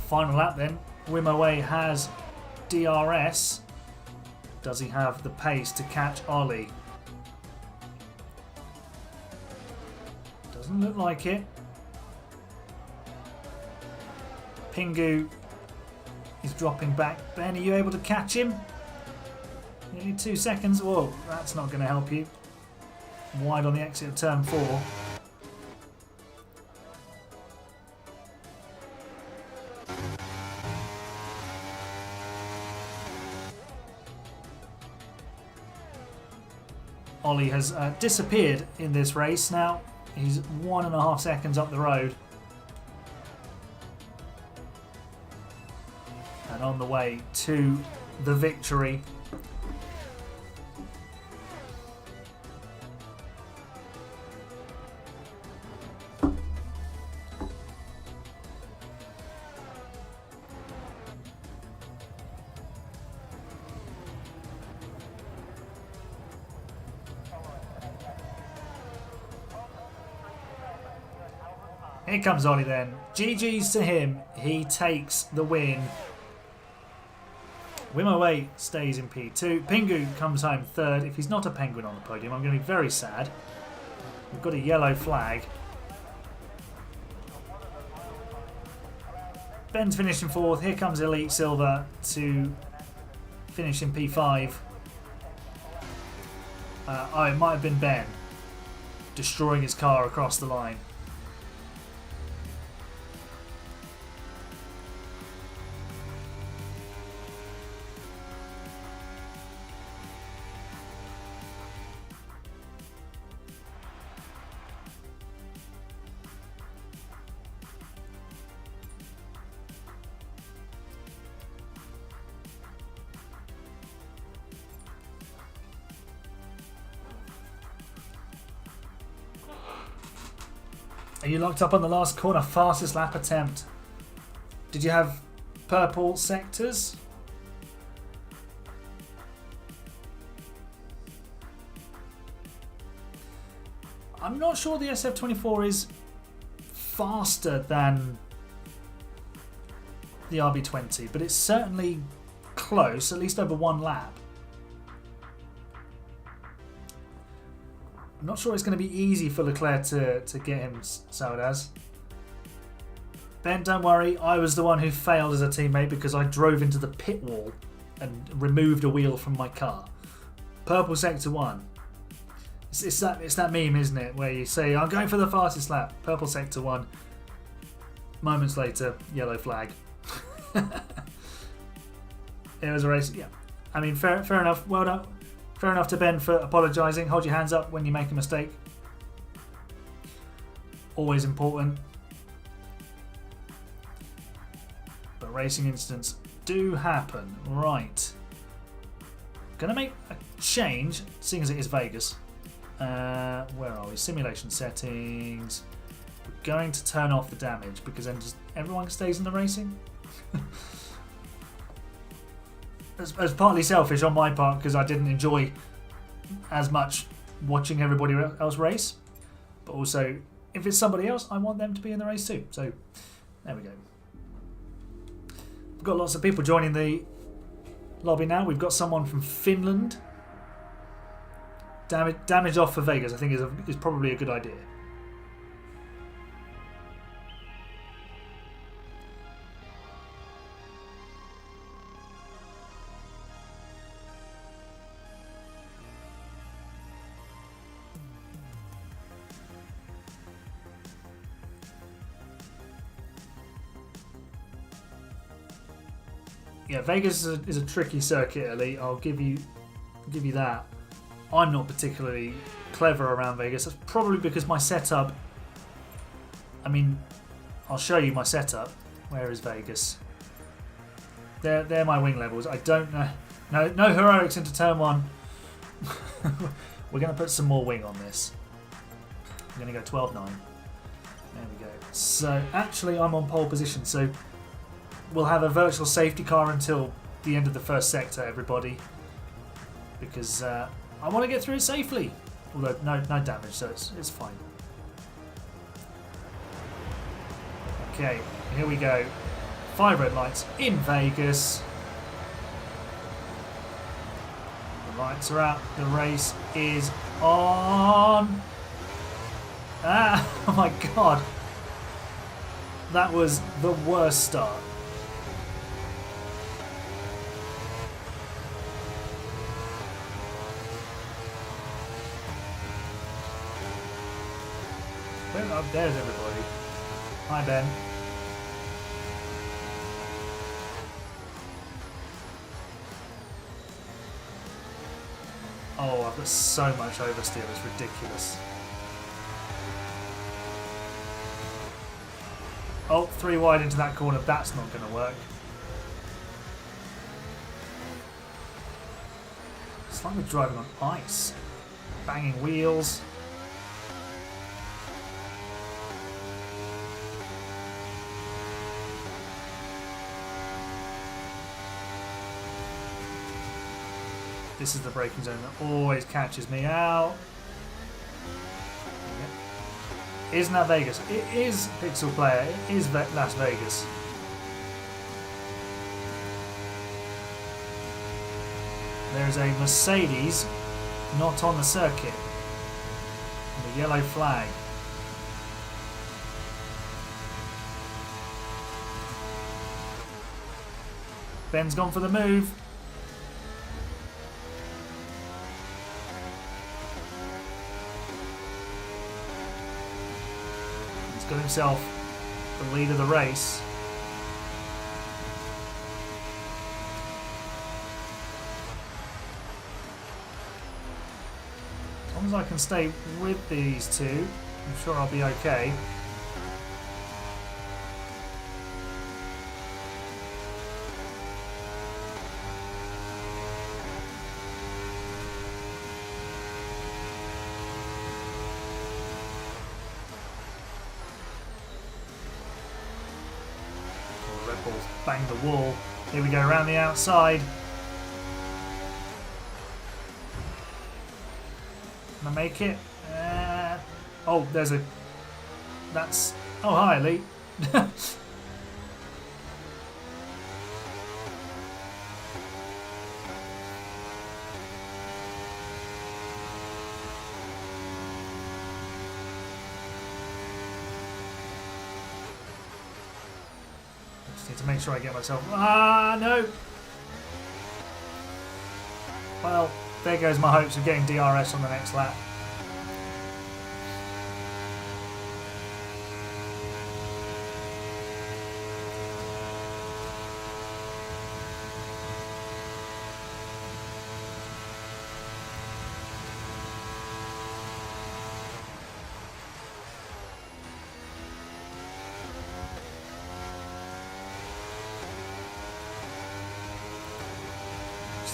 Final lap then. Wimaway has DRS. Does he have the pace to catch Ollie? Doesn't look like it. Pingu is dropping back. Ben, are you able to catch him? Nearly 2 seconds. Whoa, that's not going to help you. Wide on the exit of turn 4. Ollie has disappeared in this race now. He's 1.5 seconds up the road. And on the way to the victory. Here comes Ollie then. GG's to him. He takes the win. Wimaway stays in P2. Pingu comes home third. If he's not a penguin on the podium, I'm going to be very sad. We've got a yellow flag. Ben's finishing fourth. Here comes Elite Silver to finish in P5. Oh, it might have been Ben destroying his car across the line. Are you locked up on the last corner? Fastest lap attempt. Did you have purple sectors? I'm not sure the SF24 is faster than the RB20, but it's certainly close, at least over one lap. I'm not sure it's going to be easy for Leclerc to get him, Saudas. Ben, don't worry. I was the one who failed as a teammate because I drove into the pit wall and removed a wheel from my car. Purple sector 1. It's that meme, isn't it? Where you say, I'm going for the fastest lap. Purple sector 1. Moments later, yellow flag. It was a race. Yeah. I mean, fair enough. Well done. Fair enough to Ben for apologising. Hold your hands up when you make a mistake. Always important. But racing incidents do happen. Right. Gonna make a change, seeing as it is Vegas. Where are we? Simulation settings. We're going to turn off the damage because then just everyone stays in the racing. As partly selfish on my part because I didn't enjoy as much watching everybody else race, but also if it's somebody else, I want them to be in the race too. So there we go. We've got lots of people joining the lobby now. We've got someone from Finland. Damage off for Vegas, I think is probably a good idea. Yeah, Vegas is a tricky circuit, Elite. I'll give you that. I'm not particularly clever around Vegas. That's probably because my setup. I mean, I'll show you my setup. Where is Vegas? They're my wing levels. I don't know. No heroics into turn 1. We're going to put some more wing on this. I'm going to go 12.9. There we go. So actually, I'm on pole position. So. We'll have a virtual safety car until the end of the first sector, everybody, because I want to get through it safely. Although no damage, so it's fine. Okay, here we go. 5 red lights in Vegas. The lights are out. The race is on. Oh my god. That was the worst start. Oh, there's everybody. Hi, Ben. Oh, I've got so much oversteer, it's ridiculous. Oh, 3 wide into that corner, that's not going to work. It's like we're driving on ice. Banging wheels. This is the braking zone that always catches me out. Isn't that Vegas? It is Pixel Player. It is Las Vegas. There's a Mercedes not on the circuit. And the yellow flag. Ben's gone for the move. Got himself the lead of the race. As long as I can stay with these two, I'm sure I'll be okay. Bang the wall. Here we go around the outside. Can I make it? Oh, there's a... That's... Oh, hi, Lee. Need to make sure I get myself... Ah, no! Well, there goes my hopes of getting DRS on the next lap.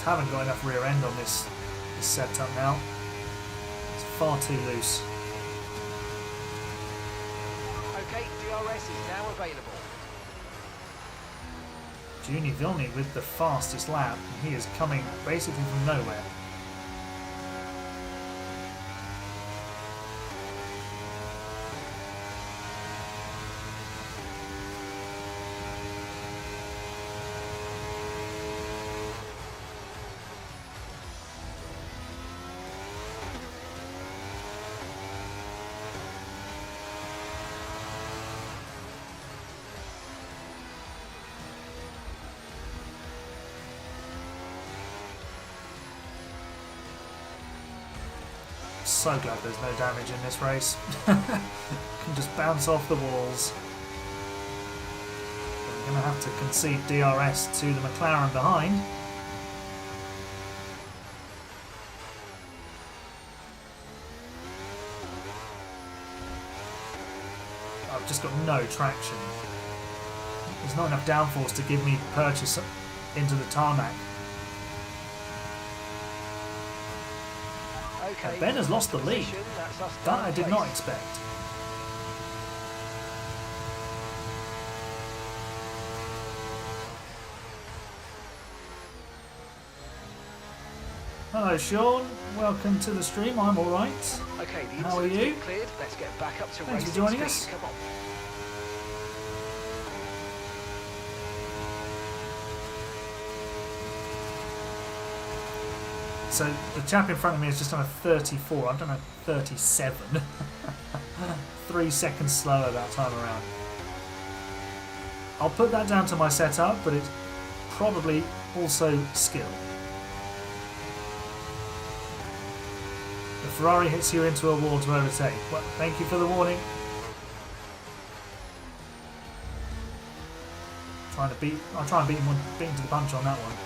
Haven't got enough rear end on this setup now. It's far too loose. Okay, DRS is now available. Juni Vilny with the fastest lap. He is coming basically from nowhere. So glad there's no damage in this race. Can just bounce off the walls. We're going to have to concede DRS to the McLaren behind. I've just got no traction. There's not enough downforce to give me purchase into the tarmac. Okay, Ben has lost the lead. That I did not expect. Hello Sean, welcome to the stream. I'm alright. Okay, the How are you? cleared. Let's get back up to Thanks racing for joining speed. us. Come on. So the chap in front of me has just done a 34. I've done a 37. 3 seconds slower that time around. I'll put that down to my setup, but it's probably also skill. The Ferrari hits you into a wall to overtake. Well, thank you for the warning. I'll try and beat him to the punch on that one.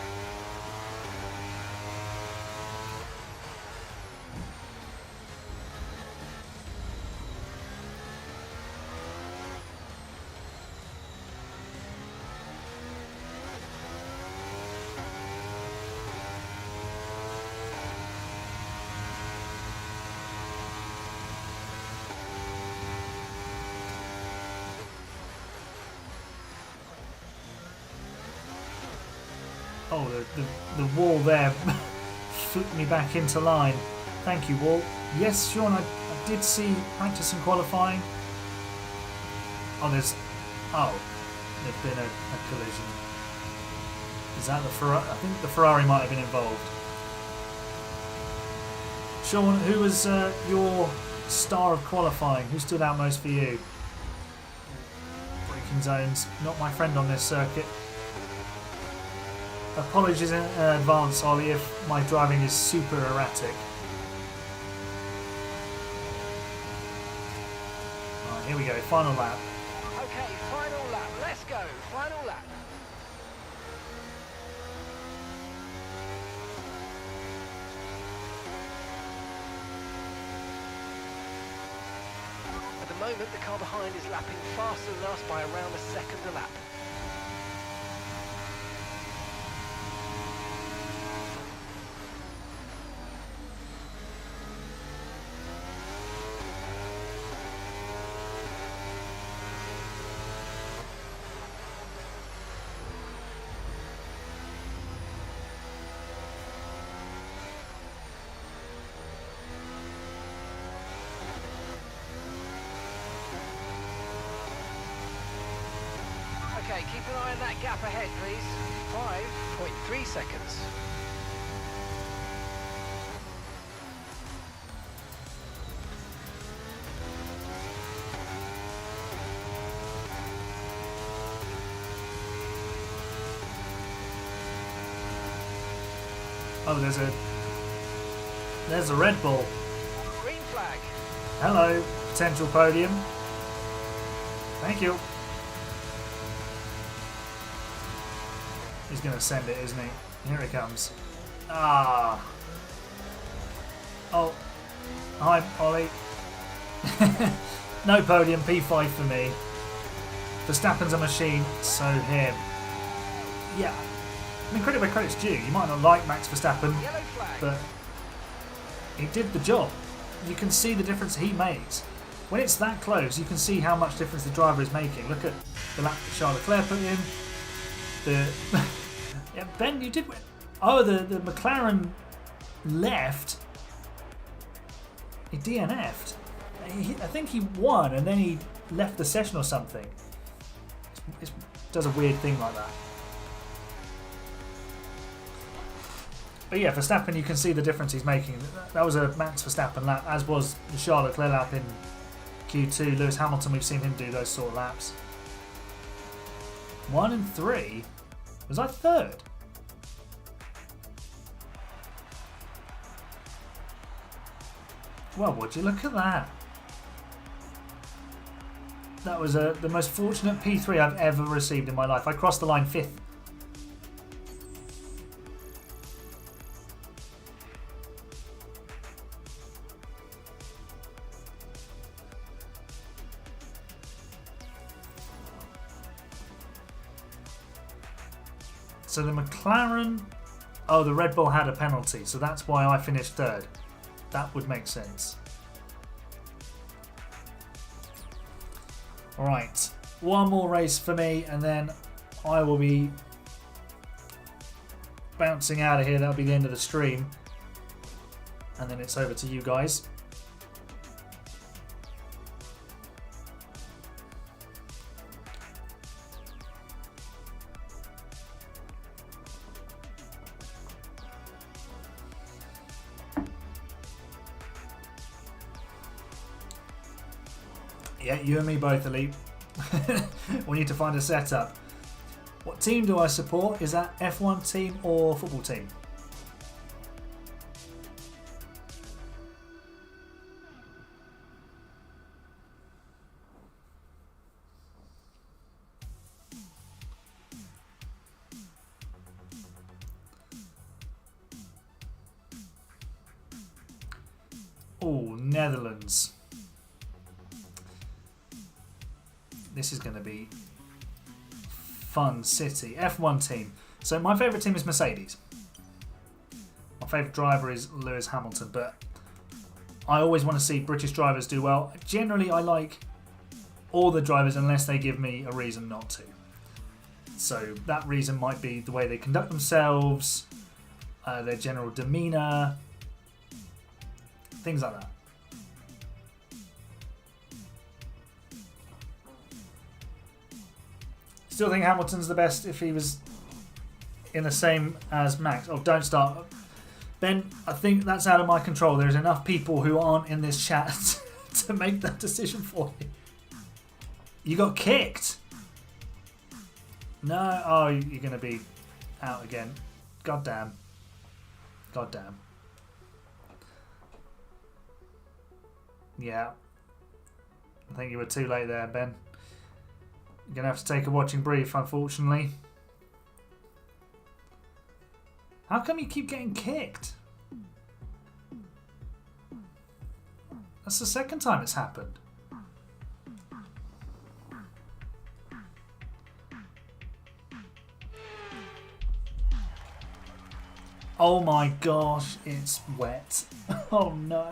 Oh, the wall there flipped me back into line. Thank you, wall. Yes, Sean, I did see practice and qualifying. Oh, there's been a collision. Is that the Ferrari? I think the Ferrari might have been involved. Sean, who was your star of qualifying? Who stood out most for you? Braking zones, not my friend on this circuit. Apologies in advance, Ollie, if my driving is super erratic. Right, here we go, final lap. Okay, final lap. Let's go. Final lap. At the moment, the car behind is lapping faster than us by around a second a lap. Okay, keep an eye on that gap ahead, please. 5.3 seconds. Oh, there's a Red Bull. Green flag. Hello, potential podium. Thank you. He's going to send it, isn't he? Here it comes. Ah. Oh. Hi, Ollie. No podium, P5 for me. Verstappen's a machine, so him. Yeah. I mean, credit where credit's due. You might not like Max Verstappen, Yellow flag. but he did the job. You can see the difference he makes. When it's that close, you can see how much difference the driver is making. Look at the lap that Charles Leclerc put in. Yeah, Ben, you did win. Oh, the McLaren left. He DNF'd. I think he won and then he left the session or something. It does a weird thing like that. But yeah, Verstappen, you can see the difference he's making. That was a Max Verstappen lap, as was the Charles Leclerc lap in Q2. Lewis Hamilton, we've seen him do those sort of laps. 1 and 3. Was I third? Well, would you look at that? That was the most fortunate P3 I've ever received in my life. I crossed the line 5th. So the McLaren... Oh, the Red Bull had a penalty, so that's why I finished third. That would make sense. Alright, one more race for me and then I will be bouncing out of here. That'll be the end of the stream. And then it's over to you guys. Yeah, you and me both, Elite. We need to find a setup. What team do I support? Is that F1 team or football team? Oh, Netherlands. This is going to be fun city. F1 team. So my favourite team is Mercedes. My favourite driver is Lewis Hamilton, but I always want to see British drivers do well. Generally, I like all the drivers unless they give me a reason not to. So that reason might be the way they conduct themselves, their general demeanour, things like that. Still think Hamilton's the best if he was in the same as Max. Oh, don't start. Ben, I think that's out of my control. There's enough people who aren't in this chat to make that decision for you. You got kicked. No. Oh, you're going to be out again. God damn. God damn. Yeah. I think you were too late there, Ben. You're going to have to take a watching brief, unfortunately. How come you keep getting kicked? That's the second time it's happened. Oh my gosh, it's wet. Oh no.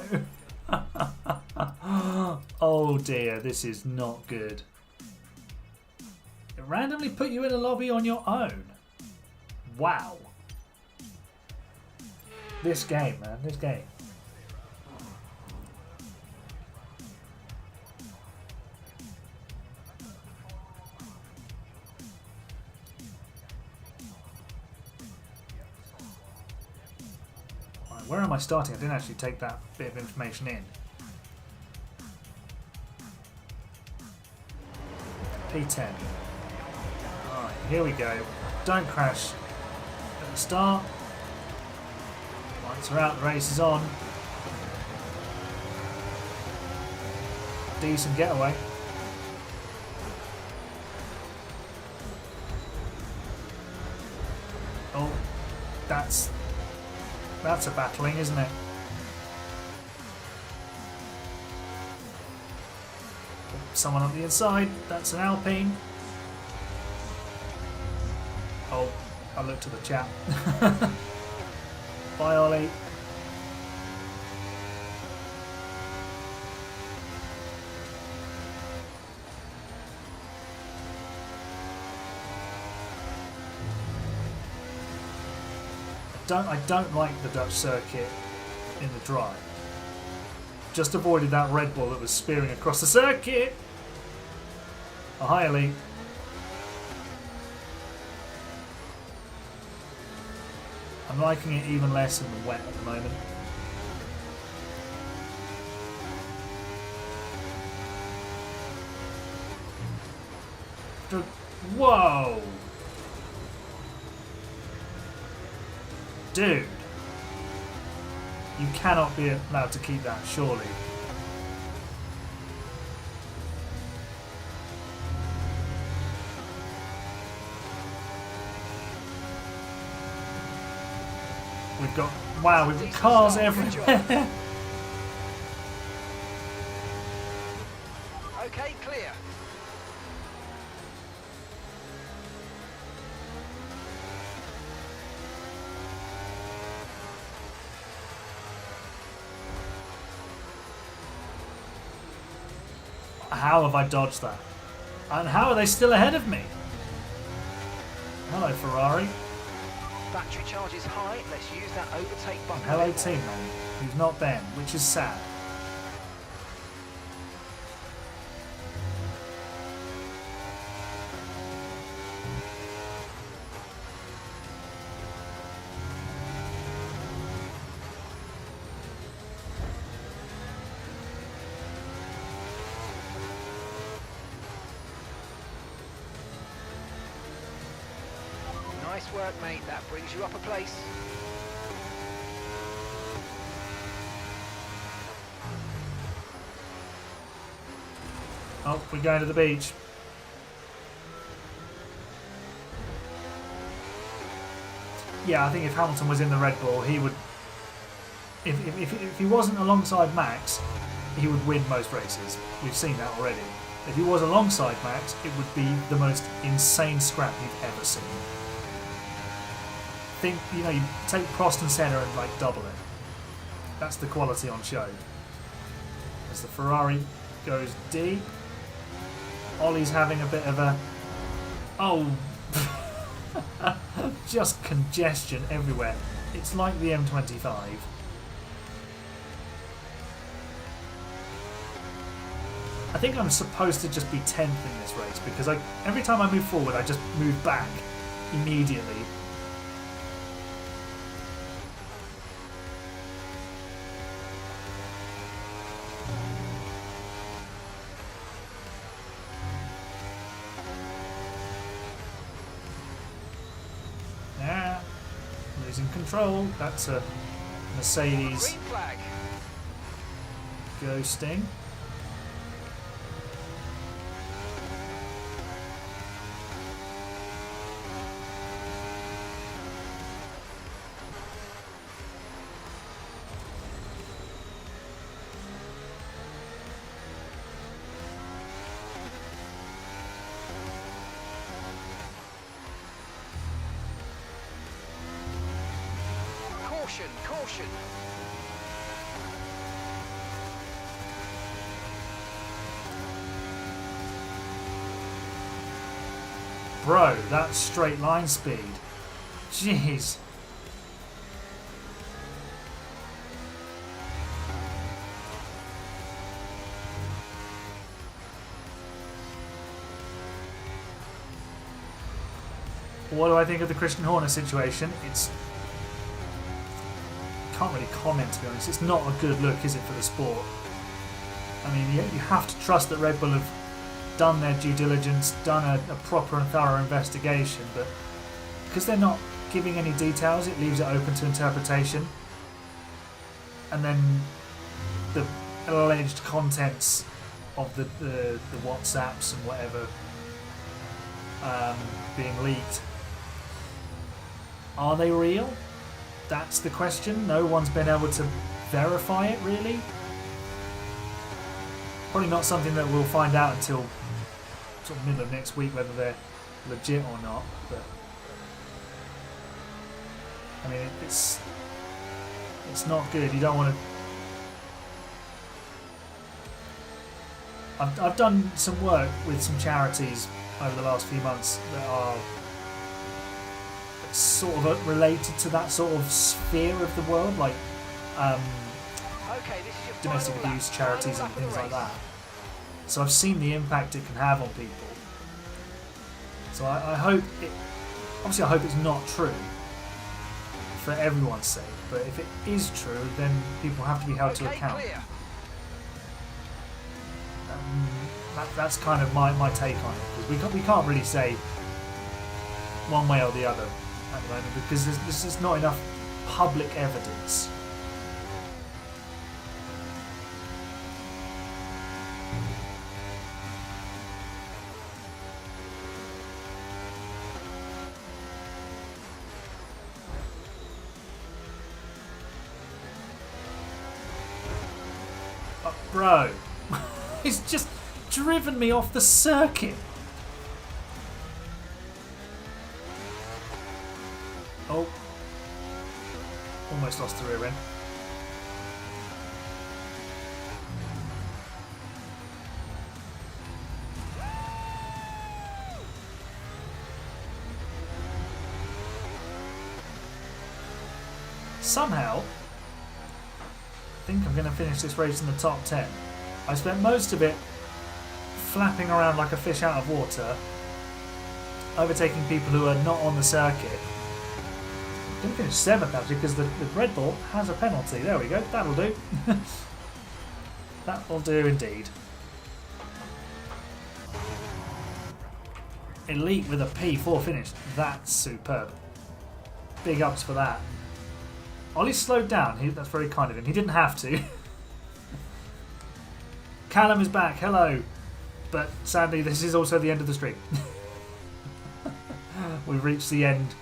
Oh dear, this is not good. It randomly put you in a lobby on your own. Wow. This game, man, this game. Right, where am I starting? I didn't actually take that bit of information in. P10. Alright, here we go. Don't crash at the start. Lights are out, the race is on. Decent getaway. Oh, that's a battling, isn't it? Someone on the inside, that's an Alpine. Oh, I looked at the chat. Bye, Ollie. I don't like the Dutch circuit in the dry. Just avoided that Red Bull that was spearing across the circuit. Oh, hi, Ellie. I'm liking it even less in the wet at the moment. Whoa! Dude. You cannot be allowed to keep that, surely. We've got, wow, we've got cars everywhere. Okay, clear. How have I dodged that? And how are they still ahead of me? Hello, Ferrari. Battery charge is high. Let's use that overtake button. Hello, teammate, who's not Ben, which is sad. Nice work, mate. That brings you up a place. Oh, we're going to the beach. Yeah, I think if Hamilton was in the Red Bull, he would... If he wasn't alongside Max, he would win most races. We've seen that already. If he was alongside Max, it would be the most insane scrap you've ever seen. Think, you know, you take Prost and Senna and like double it. That's the quality on show. As the Ferrari goes deep, Ollie's having a bit of a... Oh! Just congestion everywhere. It's like the M25. I think I'm supposed to just be 10th in this race because every time I move forward I just move back immediately. Yeah, losing control. That's a Mercedes Green flag. ghosting. Caution. Bro, that's straight line speed. Jeez. What do I think of the Christian Horner situation? Can't really comment, to be honest. It's not a good look, is it, for the sport? I mean, you have to trust that Red Bull have done their due diligence, done a proper and thorough investigation, but because they're not giving any details, it leaves it open to interpretation. And then the alleged contents of the WhatsApps and whatever being leaked, are they real? That's the question. No one's been able to verify it, really. Probably not something that we'll find out until sort of middle of next week, whether they're legit or not. But I mean, it's not good. You don't want to. I've done some work with some charities over the last few months that are sort of related to that sort of sphere of the world, like Okay, this is your domestic final abuse lap. charities Final and lap of things the like race. that. So I've seen the impact it can have on people. So I hope it. Obviously, I hope it's not true for everyone's sake. But if it is true, then people have to be held to Okay, account. clear. That's kind of my take on it, because we can't really say one way or the other at the moment, because there's just not enough public evidence. But bro, he's just driven me off the circuit. Oh, almost lost the rear end. Somehow, I think I'm going to finish this race in the top 10. I spent most of it flapping around like a fish out of water, overtaking people who are not on the circuit. Didn't finish 7th actually, because the Red Bull has a penalty. There we go, that'll do. That'll do indeed. Elite with a P4 finish. That's superb. Big ups for that. Ollie slowed down. That's very kind of him. He didn't have to. Callum is back. Hello. But sadly, this is also the end of the stream. We've reached the end.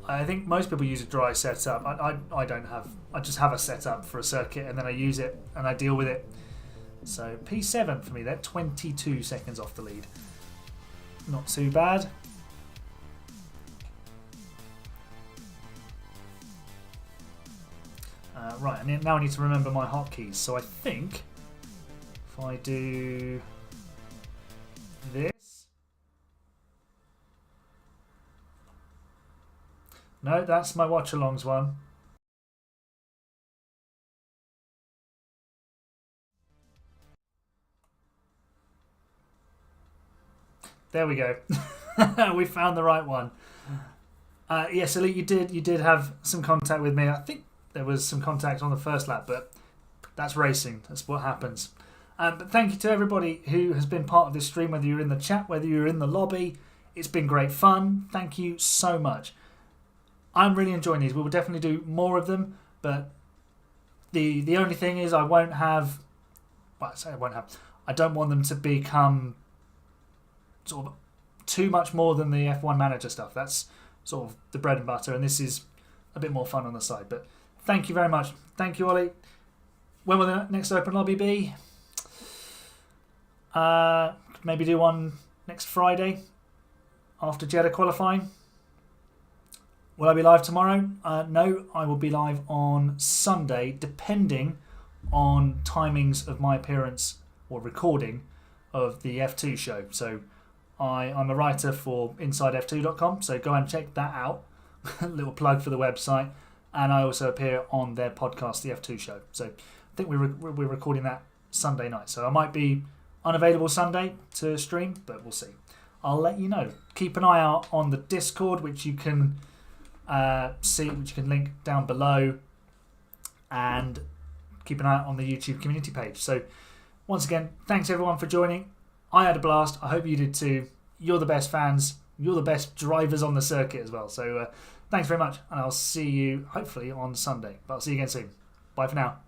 I think most people use a dry setup. I don't have. I just have a setup for a circuit, and then I use it and I deal with it. So P7 for me there, 22 seconds off the lead. Not too bad. Right, and now I need to remember my hotkeys. So I think if I do this. No, that's my watch-alongs one. There we go. We found the right one. Yes, Elite, you did have some contact with me. I think there was some contact on the first lap, but that's racing. That's what happens. But thank you to everybody who has been part of this stream, whether you're in the chat, whether you're in the lobby. It's been great fun. Thank you so much. I'm really enjoying these. We will definitely do more of them, but the only thing is I won't have... Well, I say I won't have... I don't want them to become sort of too much more than the F1 Manager stuff. That's sort of the bread and butter, and this is a bit more fun on the side. But thank you very much. Thank you, Ollie. When will the next Open Lobby be? Maybe do one next Friday after Jeddah qualifying. Will I be live tomorrow? No, I will be live on Sunday, depending on timings of my appearance or recording of the F2 show. So I'm a writer for InsideF2.com, so go and check that out. A little plug for the website. And I also appear on their podcast, the F2 show. So I think we're recording that Sunday night. So I might be unavailable Sunday to stream, but we'll see. I'll let you know. Keep an eye out on the Discord, which you can see, which you can link down below. And keep an eye out on the YouTube community page. So once again, thanks everyone for joining. I had a blast. I hope you did too. You're the best fans. You're the best drivers on the circuit as well. So thanks very much. And I'll see you hopefully on Sunday. But I'll see you again soon. Bye for now.